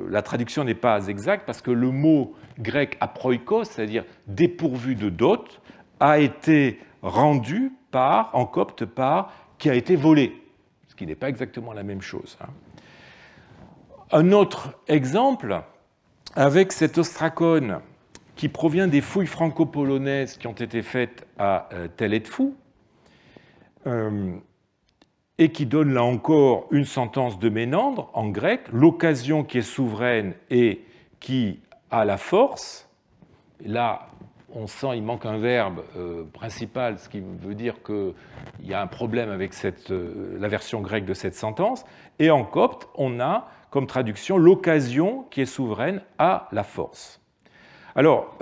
La traduction n'est pas exacte parce que le mot grec aproikos, c'est-à-dire dépourvu de dot, a été rendu en copte par qui a été volé, ce qui n'est pas exactement la même chose. Un autre exemple, avec cet ostracone qui provient des fouilles franco-polonaises qui ont été faites à Tel Edfu, et qui donne là encore une sentence de Ménandre en grec, l'occasion qui est souveraine et qui a la force. Et là, on sent il manque un verbe principal, ce qui veut dire qu'il y a un problème avec la version grecque de cette sentence. Et en copte, on a comme traduction l'occasion qui est souveraine a la force. Alors,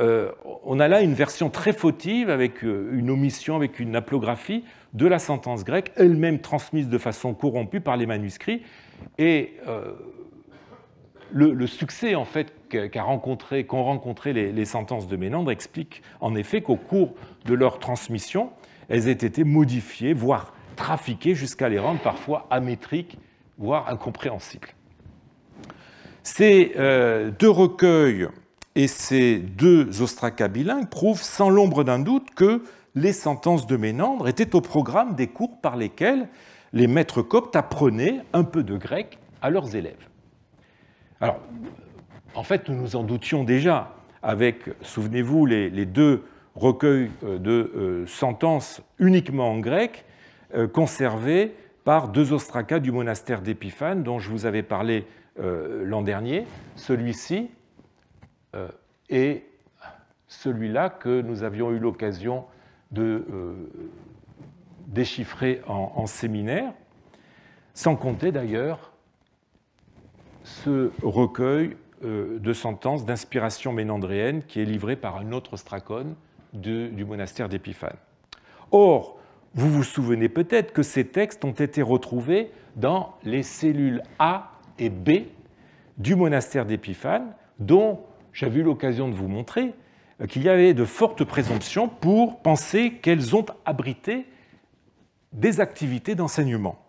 on a là une version très fautive avec une omission, avec une haplographie de la sentence grecque, elle-même transmise de façon corrompue par les manuscrits. Et le succès en fait qu'ont rencontré les sentences de Ménandre explique en effet qu'au cours de leur transmission, elles aient été modifiées, voire trafiquées, jusqu'à les rendre parfois amétriques, voire incompréhensibles. Ces deux recueils et ces deux ostracas bilingues prouvent sans l'ombre d'un doute que les sentences de Ménandre étaient au programme des cours par lesquels les maîtres coptes apprenaient un peu de grec à leurs élèves. Alors, en fait, nous nous en doutions déjà avec, souvenez-vous, les deux recueils de sentences uniquement en grec conservés par deux ostracas du monastère d'Épiphane dont je vous avais parlé l'an dernier, celui-ci et celui-là que nous avions eu l'occasion de déchiffrer en séminaire, sans compter d'ailleurs ce recueil de sentences d'inspiration ménandréenne qui est livré par un autre ostracone du monastère d'Épiphane. Or, vous vous souvenez peut-être que ces textes ont été retrouvés dans les cellules A et B du monastère d'Épiphane, dont j'avais eu l'occasion de vous montrer qu'il y avait de fortes présomptions pour penser qu'elles ont abrité des activités d'enseignement.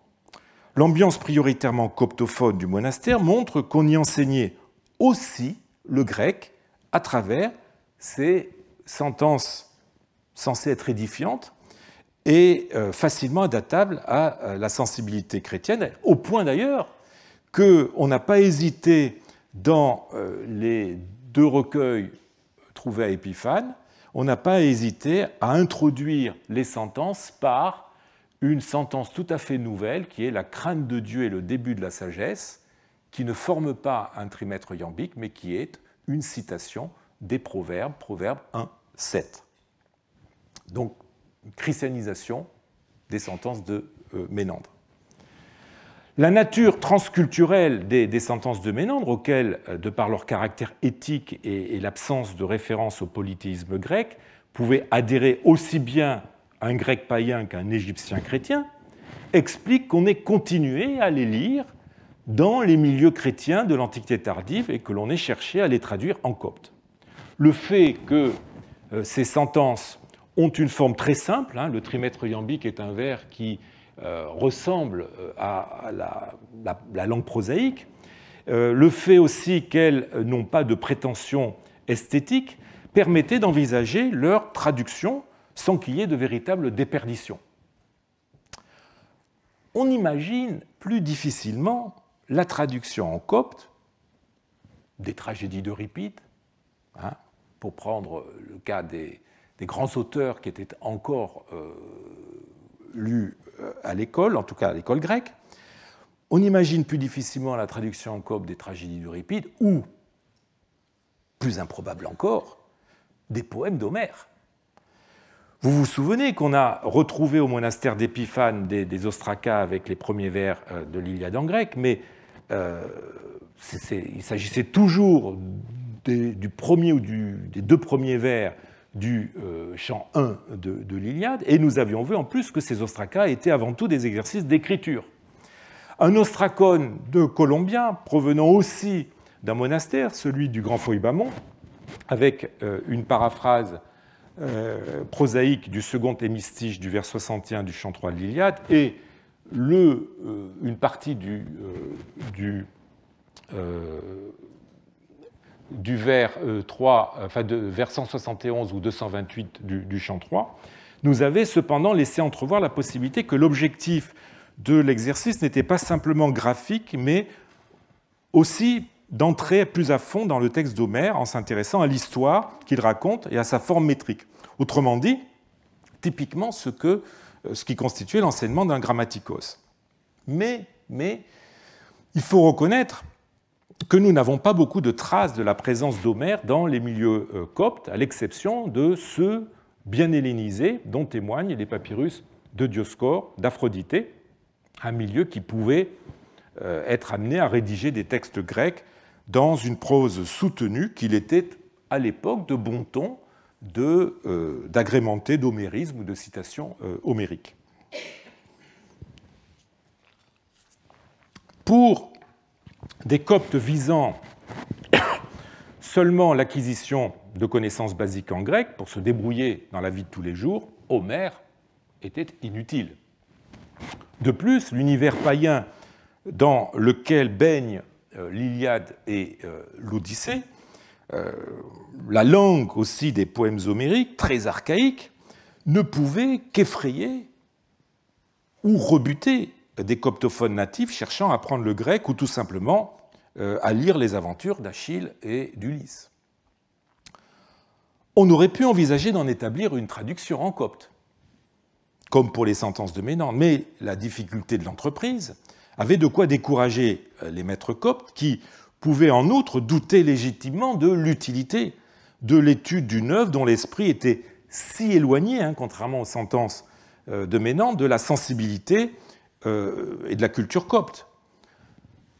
L'ambiance prioritairement coptophone du monastère montre qu'on y enseignait aussi le grec à travers ces sentences censées être édifiantes et facilement adaptables à la sensibilité chrétienne, au point d'ailleurs qu'on n'a pas hésité dans les deux recueils trouvés à Épiphane, on n'a pas hésité à introduire les sentences par une sentence tout à fait nouvelle qui est la crainte de Dieu et le début de la sagesse, qui ne forme pas un trimètre iambique, mais qui est une citation des Proverbes, Proverbes 1, 7. Donc, une christianisation des sentences de Ménandre. La nature transculturelle des sentences de Ménandre, auxquelles, de par leur caractère éthique et l'absence de référence au polythéisme grec, pouvaient adhérer aussi bien un grec païen qu'un égyptien chrétien, explique qu'on ait continué à les lire dans les milieux chrétiens de l'Antiquité tardive et que l'on ait cherché à les traduire en copte. Le fait que ces sentences ont une forme très simple, le trimètre iambique est un vers qui ressemble à la langue prosaïque, le fait aussi qu'elles n'ont pas de prétention esthétique permettait d'envisager leur traduction sans qu'il y ait de véritable déperdition. On imagine plus difficilement la traduction en copte des tragédies d'Euripide, pour prendre le cas des grands auteurs qui étaient encore lus à l'école, en tout cas à l'école grecque. On imagine plus difficilement la traduction en copte des tragédies d'Euripide ou, plus improbable encore, des poèmes d'Homère. Vous vous souvenez qu'on a retrouvé au monastère d'Épiphane des ostracas avec les premiers vers de l'Iliade en grec, mais il s'agissait toujours du premier ou des deux premiers vers du chant 1 de l'Iliade, et nous avions vu en plus que ces ostracas étaient avant tout des exercices d'écriture. Un ostracone de Colombien, provenant aussi d'un monastère, celui du Grand Phoïbamon, avec une paraphrase prosaïque du second hémistiche du vers 61 du chant 3 de l'Iliade, et une partie du vers 3, enfin de vers 171 ou 228 du chant 3, nous avait cependant laissé entrevoir la possibilité que l'objectif de l'exercice n'était pas simplement graphique, mais aussi d'entrer plus à fond dans le texte d'Homère en s'intéressant à l'histoire qu'il raconte et à sa forme métrique. Autrement dit, typiquement ce qui constituait l'enseignement d'un grammatikos. Mais il faut reconnaître que nous n'avons pas beaucoup de traces de la présence d'Homère dans les milieux coptes, à l'exception de ceux bien hellénisés dont témoignent les papyrus de Dioscore, d'Aphroditée, un milieu qui pouvait être amené à rédiger des textes grecs dans une prose soutenue qu'il était à l'époque de bon ton d'agrémenter d'homérisme ou de citations homériques. Pour des coptes visant seulement l'acquisition de connaissances basiques en grec, pour se débrouiller dans la vie de tous les jours, Homère était inutile. De plus, l'univers païen dans lequel baignent l'Iliade et l'Odyssée, la langue aussi des poèmes homériques, très archaïque, ne pouvait qu'effrayer ou rebuter des coptophones natifs cherchant à apprendre le grec ou tout simplement à lire les aventures d'Achille et d'Ulysse. On aurait pu envisager d'en établir une traduction en copte, comme pour les sentences de Ménandre, mais la difficulté de l'entreprise avait de quoi décourager les maîtres coptes qui pouvaient en outre douter légitimement de l'utilité de l'étude d'une œuvre dont l'esprit était si éloigné, contrairement aux sentences de Ménandre, de la sensibilité et de la culture copte.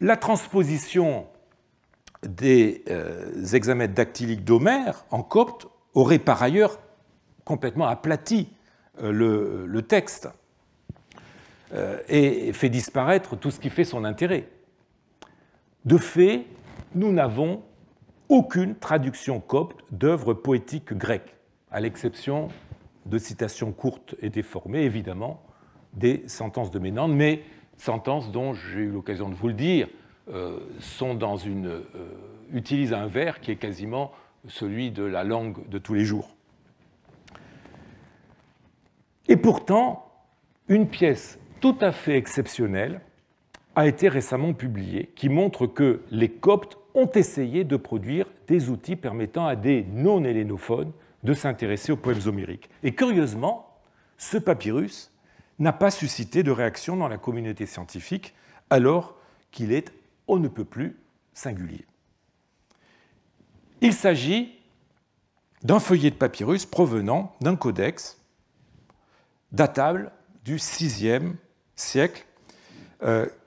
La transposition des hexamètres dactyliques d'Homère en copte aurait par ailleurs complètement aplati le texte et fait disparaître tout ce qui fait son intérêt. De fait, nous n'avons aucune traduction copte d'œuvres poétiques grecques, à l'exception de citations courtes et déformées, évidemment, des sentences de Ménandre, mais sentences dont j'ai eu l'occasion de vous le dire, utilisent un vers qui est quasiment celui de la langue de tous les jours. Et pourtant, une pièce tout à fait exceptionnelle a été récemment publiée qui montre que les Coptes ont essayé de produire des outils permettant à des non-hellénophones de s'intéresser aux poèmes homériques. Et curieusement, ce papyrus n'a pas suscité de réaction dans la communauté scientifique alors qu'il est on ne peut plus singulier. Il s'agit d'un feuillet de papyrus provenant d'un codex datable du VIe siècle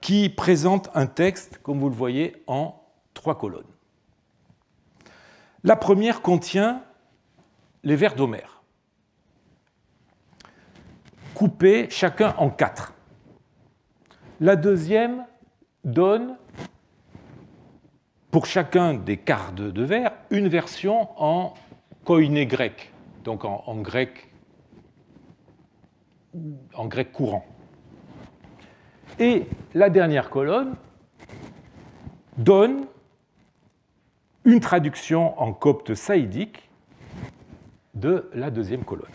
qui présente un texte, comme vous le voyez, en 3 colonnes. La première contient les vers d'Homère, coupés chacun en 4. La deuxième donne, pour chacun des quarts de vers, une version en koiné grec, donc en grec courant. Et la dernière colonne donne une traduction en copte saïdique de la deuxième colonne.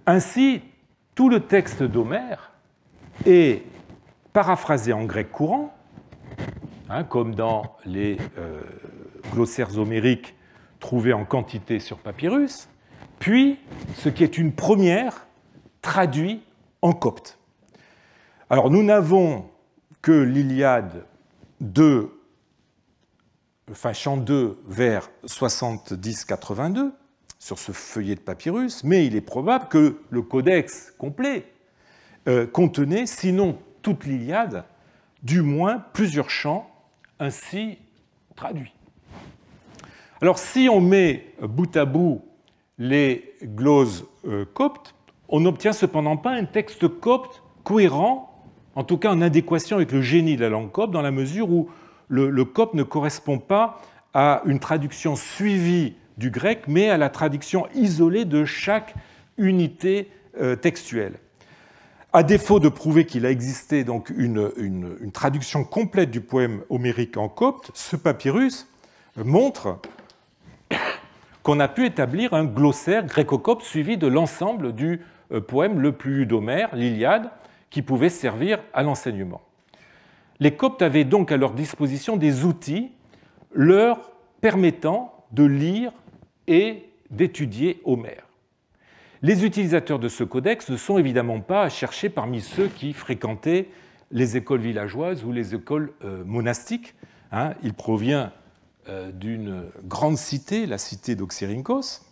Ainsi, tout le texte d'Homère est paraphrasé en grec courant, comme dans les glossaires homériques trouvés en quantité sur papyrus, puis, ce qui est une première, traduit en copte. Alors, nous n'avons que l'Iliade 2, chant 2 vers 70-82 sur ce feuillet de papyrus, mais il est probable que le codex complet contenait, sinon toute l'Iliade, du moins plusieurs chants ainsi traduits. Alors, si on met bout à bout les gloses coptes, on n'obtient cependant pas un texte copte cohérent, en tout cas en adéquation avec le génie de la langue copte, dans la mesure où le copte ne correspond pas à une traduction suivie du grec, mais à la traduction isolée de chaque unité textuelle. À défaut de prouver qu'il a existé donc une traduction complète du poème homérique en copte, ce papyrus montre qu'on a pu établir un glossaire gréco-copte suivi de l'ensemble du poème le plus lu d'Homère, l'Iliade, qui pouvait servir à l'enseignement. Les Coptes avaient donc à leur disposition des outils leur permettant de lire et d'étudier Homère. Les utilisateurs de ce codex ne sont évidemment pas à chercher parmi ceux qui fréquentaient les écoles villageoises ou les écoles monastiques. Il provient d'une grande cité, la cité d'Oxyrhynchos.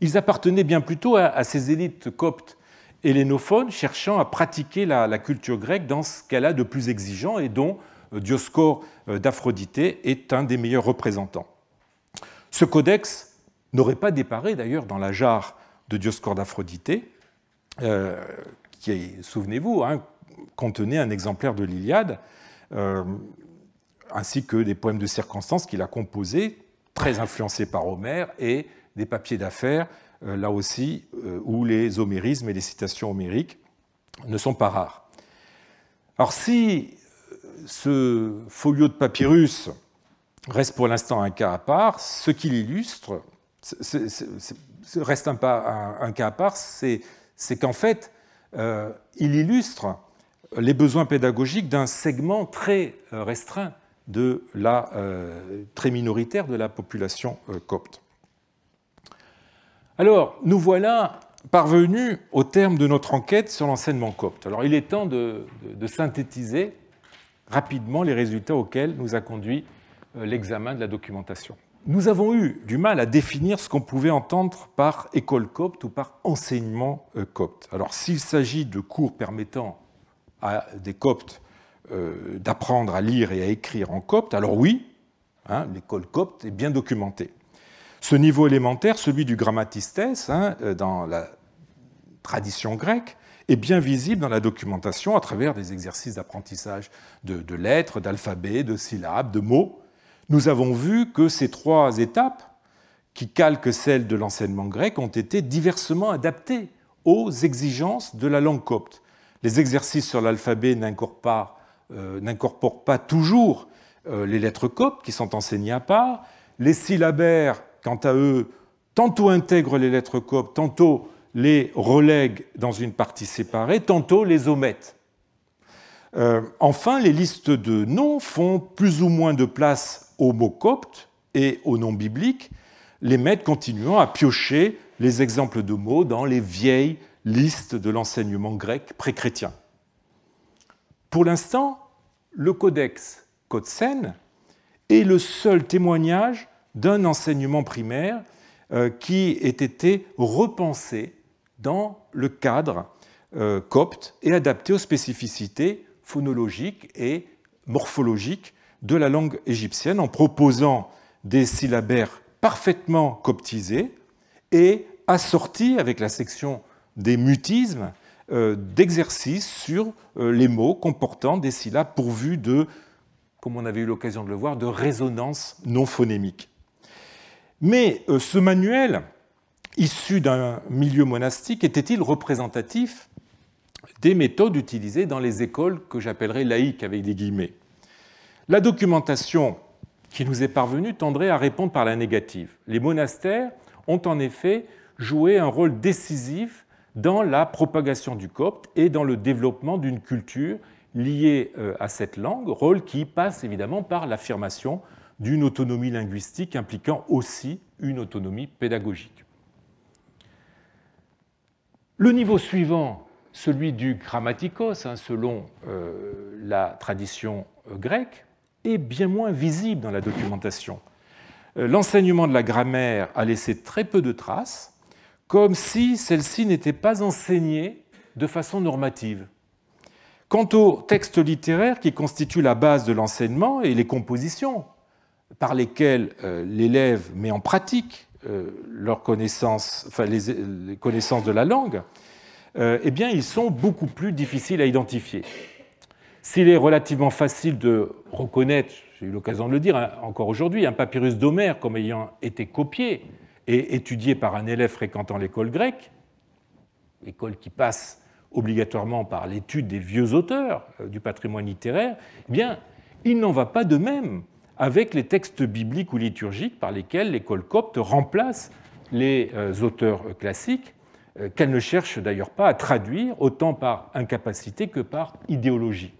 Ils appartenaient bien plutôt à ces élites coptes hellénophones cherchant à pratiquer la culture grecque dans ce qu'elle a de plus exigeant et dont Dioscore d'Aphroditée est un des meilleurs représentants. Ce codex n'aurait pas déparé d'ailleurs dans la jarre de Dioscore d'Aphroditée, qui, souvenez-vous, contenait un exemplaire de l'Iliade, ainsi que des poèmes de circonstance qu'il a composés, très influencés par Homère, et des papiers d'affaires, là aussi, où les homérismes et les citations homériques ne sont pas rares. Alors si ce folio de papyrus reste pour l'instant un cas à part, ce qu'il illustre reste un cas à part, c'est qu'en fait, il illustre les besoins pédagogiques d'un segment très restreint très minoritaire de la population copte. Alors, nous voilà parvenus au terme de notre enquête sur l'enseignement copte. Alors, il est temps de synthétiser rapidement les résultats auxquels nous a conduit l'examen de la documentation. Nous avons eu du mal à définir ce qu'on pouvait entendre par école copte ou par enseignement copte. Alors, s'il s'agit de cours permettant à des coptes d'apprendre à lire et à écrire en copte, alors oui, l'école copte est bien documentée. Ce niveau élémentaire, celui du grammatistes, dans la tradition grecque, est bien visible dans la documentation à travers des exercices d'apprentissage de lettres, d'alphabet, de syllabes, de mots. Nous avons vu que ces trois étapes, qui calquent celles de l'enseignement grec, ont été diversement adaptées aux exigences de la langue copte. Les exercices sur l'alphabet n'incorporent pas toujours les lettres coptes qui sont enseignées à part. Les syllabaires, quant à eux, tantôt intègrent les lettres coptes, tantôt les relèguent dans une partie séparée, tantôt les omettent. Enfin, les listes de noms font plus ou moins de place aux mots coptes et aux noms bibliques, les maîtres continuant à piocher les exemples de mots dans les vieilles listes de l'enseignement grec pré-chrétien. Pour l'instant, le codex Codsen est le seul témoignage d'un enseignement primaire qui ait été repensé dans le cadre copte et adapté aux spécificités phonologiques et morphologiques de la langue égyptienne en proposant des syllabaires parfaitement coptisés et assortis avec la section des mutismes d'exercices sur les mots comportant des syllabes pourvues de, comme on avait eu l'occasion de le voir, de résonance non phonémique. Mais ce manuel, issu d'un milieu monastique, était-il représentatif des méthodes utilisées dans les écoles que j'appellerais laïques avec des guillemets? La documentation qui nous est parvenue tendrait à répondre par la négative. Les monastères ont en effet joué un rôle décisif dans la propagation du copte et dans le développement d'une culture liée à cette langue, rôle qui passe évidemment par l'affirmation d'une autonomie linguistique impliquant aussi une autonomie pédagogique. Le niveau suivant, celui du grammatikos, selon la tradition grecque, est bien moins visible dans la documentation. L'enseignement de la grammaire a laissé très peu de traces, comme si celle-ci n'était pas enseignée de façon normative. Quant aux textes littéraires qui constituent la base de l'enseignement et les compositions par lesquelles l'élève met en pratique les connaissances de la langue, eh bien, ils sont beaucoup plus difficiles à identifier. S'il est relativement facile de reconnaître, j'ai eu l'occasion de le dire encore aujourd'hui, un papyrus d'Homère comme ayant été copié et étudié par un élève fréquentant l'école grecque, école qui passe obligatoirement par l'étude des vieux auteurs du patrimoine littéraire, eh bien, il n'en va pas de même avec les textes bibliques ou liturgiques par lesquels l'école copte remplace les auteurs classiques, qu'elle ne cherche d'ailleurs pas à traduire, autant par incapacité que par idéologie.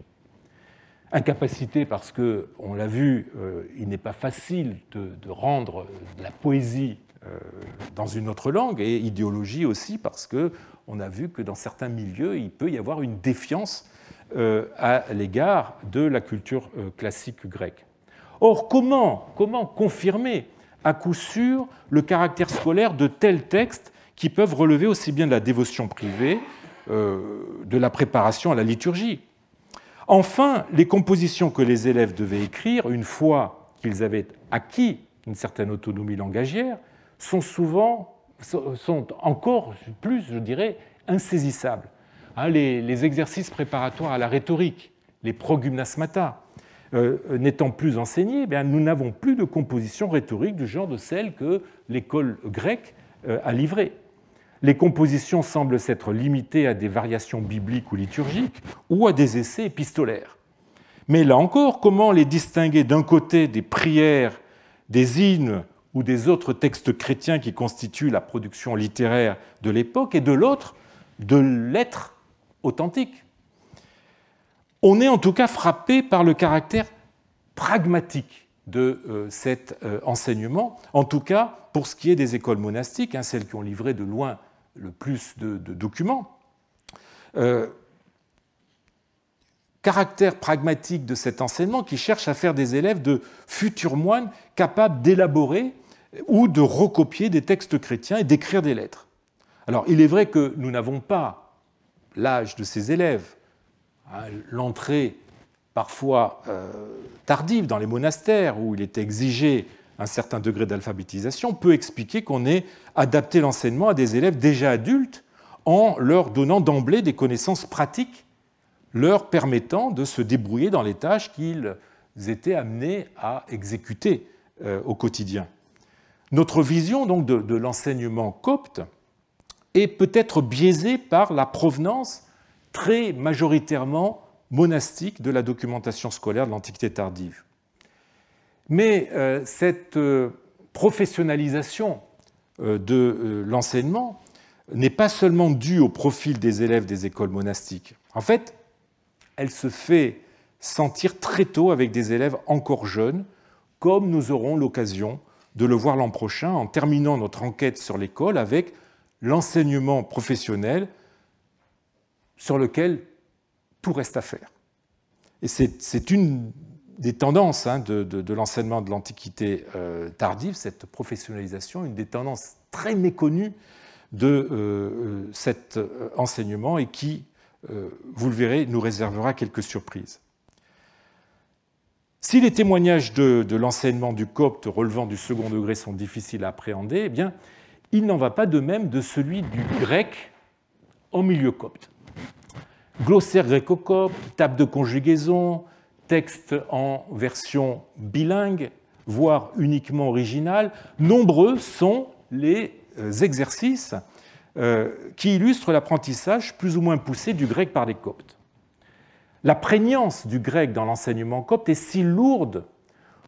Incapacité parce que, on l'a vu, il n'est pas facile de rendre de la poésie dans une autre langue, et idéologie aussi parce qu'on a vu que dans certains milieux, il peut y avoir une défiance à l'égard de la culture classique grecque. Or, comment confirmer à coup sûr le caractère scolaire de tels textes qui peuvent relever aussi bien de la dévotion privée, de la préparation à la liturgie? Enfin, les compositions que les élèves devaient écrire, une fois qu'ils avaient acquis une certaine autonomie langagière, sont encore plus, je dirais, insaisissables. Les exercices préparatoires à la rhétorique, les progymnasmata, n'étant plus enseignés, nous n'avons plus de composition rhétorique du genre de celle que l'école grecque a livrée. Les compositions semblent s'être limitées à des variations bibliques ou liturgiques ou à des essais épistolaires. Mais là encore, comment les distinguer d'un côté des prières, des hymnes ou des autres textes chrétiens qui constituent la production littéraire de l'époque et de l'autre de lettres authentiques? On est en tout cas frappé par le caractère pragmatique de cet enseignement, en tout cas pour ce qui est des écoles monastiques, celles qui ont livré de loin le plus de documents. Caractère pragmatique de cet enseignement qui cherche à faire des élèves de futurs moines capables d'élaborer ou de recopier des textes chrétiens et d'écrire des lettres. Alors, il est vrai que nous n'avons pas l'âge de ces élèves. L'entrée parfois tardive dans les monastères, où il était exigé un certain degré d'alphabétisation, peut expliquer qu'on ait adapté l'enseignement à des élèves déjà adultes en leur donnant d'emblée des connaissances pratiques leur permettant de se débrouiller dans les tâches qu'ils étaient amenés à exécuter au quotidien. Notre vision donc de l'enseignement copte est peut-être biaisée par la provenance très majoritairement monastique de la documentation scolaire de l'Antiquité tardive. Mais cette professionnalisation de l'enseignement n'est pas seulement due au profil des élèves des écoles monastiques. En fait, elle se fait sentir très tôt avec des élèves encore jeunes, comme nous aurons l'occasion de le voir l'an prochain en terminant notre enquête sur l'école avec l'enseignement professionnel sur lequel tout reste à faire. Et c'est une des tendances de l'enseignement de l'Antiquité tardive, cette professionnalisation, une des tendances très méconnues de cet enseignement et qui, vous le verrez, nous réservera quelques surprises. Si les témoignages de l'enseignement du copte relevant du second degré sont difficiles à appréhender, eh bien, il n'en va pas de même de celui du grec en milieu copte. Glossaire gréco-copte, table de conjugaison, texte en version bilingue, voire uniquement originale, nombreux sont les exercices qui illustrent l'apprentissage plus ou moins poussé du grec par les coptes. La prégnance du grec dans l'enseignement copte est si lourde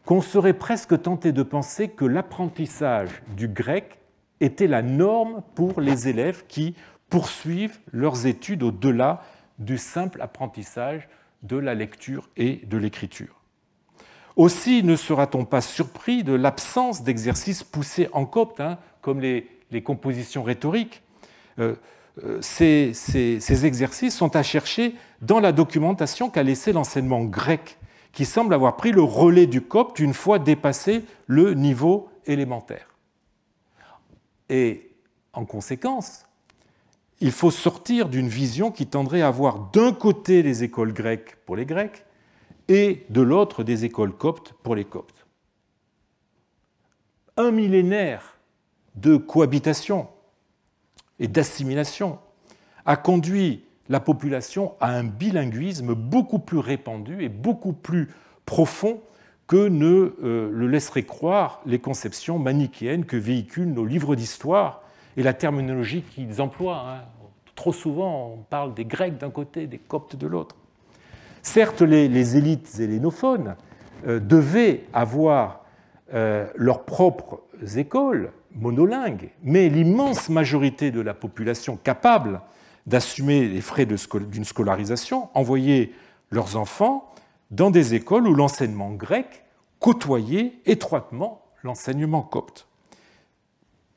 qu'on serait presque tenté de penser que l'apprentissage du grec était la norme pour les élèves qui poursuivent leurs études au-delà du simple apprentissage de la lecture et de l'écriture. Aussi ne sera-t-on pas surpris de l'absence d'exercices poussés en copte, comme les compositions rhétoriques. Ces exercices sont à chercher dans la documentation qu'a laissée l'enseignement grec, qui semble avoir pris le relais du copte une fois dépassé le niveau élémentaire. Et en conséquence, il faut sortir d'une vision qui tendrait à voir d'un côté les écoles grecques pour les Grecs et de l'autre des écoles coptes pour les Coptes. Un millénaire de cohabitation et d'assimilation a conduit la population à un bilinguisme beaucoup plus répandu et beaucoup plus profond que ne le laisseraient croire les conceptions manichéennes que véhiculent nos livres d'histoire et la terminologie qu'ils emploient. Trop souvent, on parle des Grecs d'un côté, des Coptes de l'autre. Certes, les élites hellénophones devaient avoir leurs propres écoles monolingues, mais l'immense majorité de la population capable d'assumer les frais d'une scolarisation envoyait leurs enfants dans des écoles où l'enseignement grec côtoyait étroitement l'enseignement copte.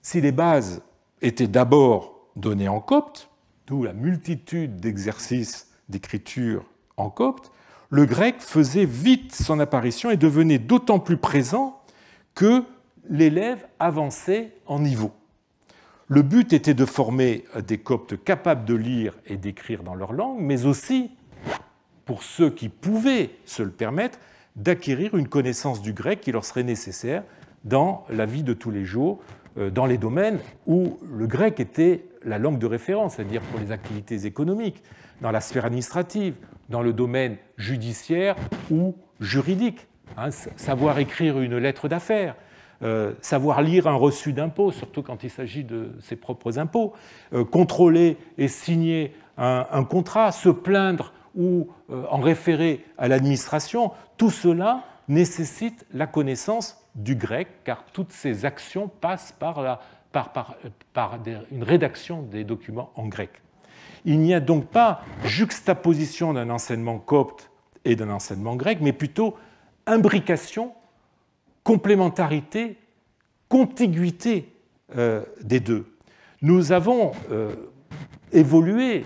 Si les bases étaient d'abord données en copte, d'où la multitude d'exercices d'écriture en copte, le grec faisait vite son apparition et devenait d'autant plus présent que l'élève avançait en niveau. Le but était de former des coptes capables de lire et d'écrire dans leur langue, mais aussi, pour ceux qui pouvaient se le permettre, d'acquérir une connaissance du grec qui leur serait nécessaire dans la vie de tous les jours, dans les domaines où le grec était la langue de référence, c'est-à-dire pour les activités économiques, dans la sphère administrative, dans le domaine judiciaire ou juridique. Savoir écrire une lettre d'affaires, savoir lire un reçu d'impôt, surtout quand il s'agit de ses propres impôts, contrôler et signer un contrat, se plaindre ou en référer à l'administration, tout cela nécessite la connaissance du grec, car toutes ces actions passent par une rédaction des documents en grec. Il n'y a donc pas juxtaposition d'un enseignement copte et d'un enseignement grec, mais plutôt imbrication, complémentarité, contiguïté des deux. Nous avons évolué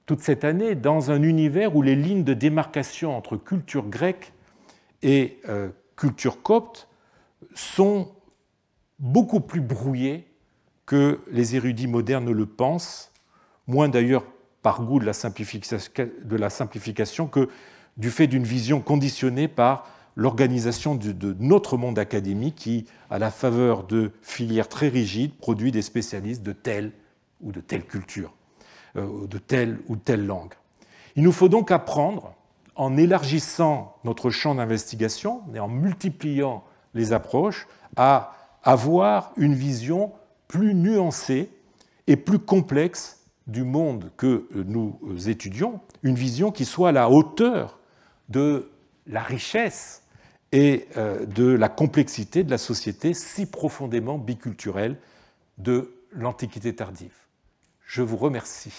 toute cette année dans un univers où les lignes de démarcation entre culture grecque et culture copte sont beaucoup plus brouillées que les érudits modernes le pensent, moins d'ailleurs par goût de la simplification que du fait d'une vision conditionnée par l'organisation de notre monde académique qui, à la faveur de filières très rigides, produit des spécialistes de telle ou de telle culture, de telle ou telle langue. Il nous faut donc apprendre, en élargissant notre champ d'investigation et en multipliant les approches, à avoir une vision plus nuancée et plus complexe du monde que nous étudions, une vision qui soit à la hauteur de la richesse et de la complexité de la société si profondément biculturelle de l'Antiquité tardive. Je vous remercie.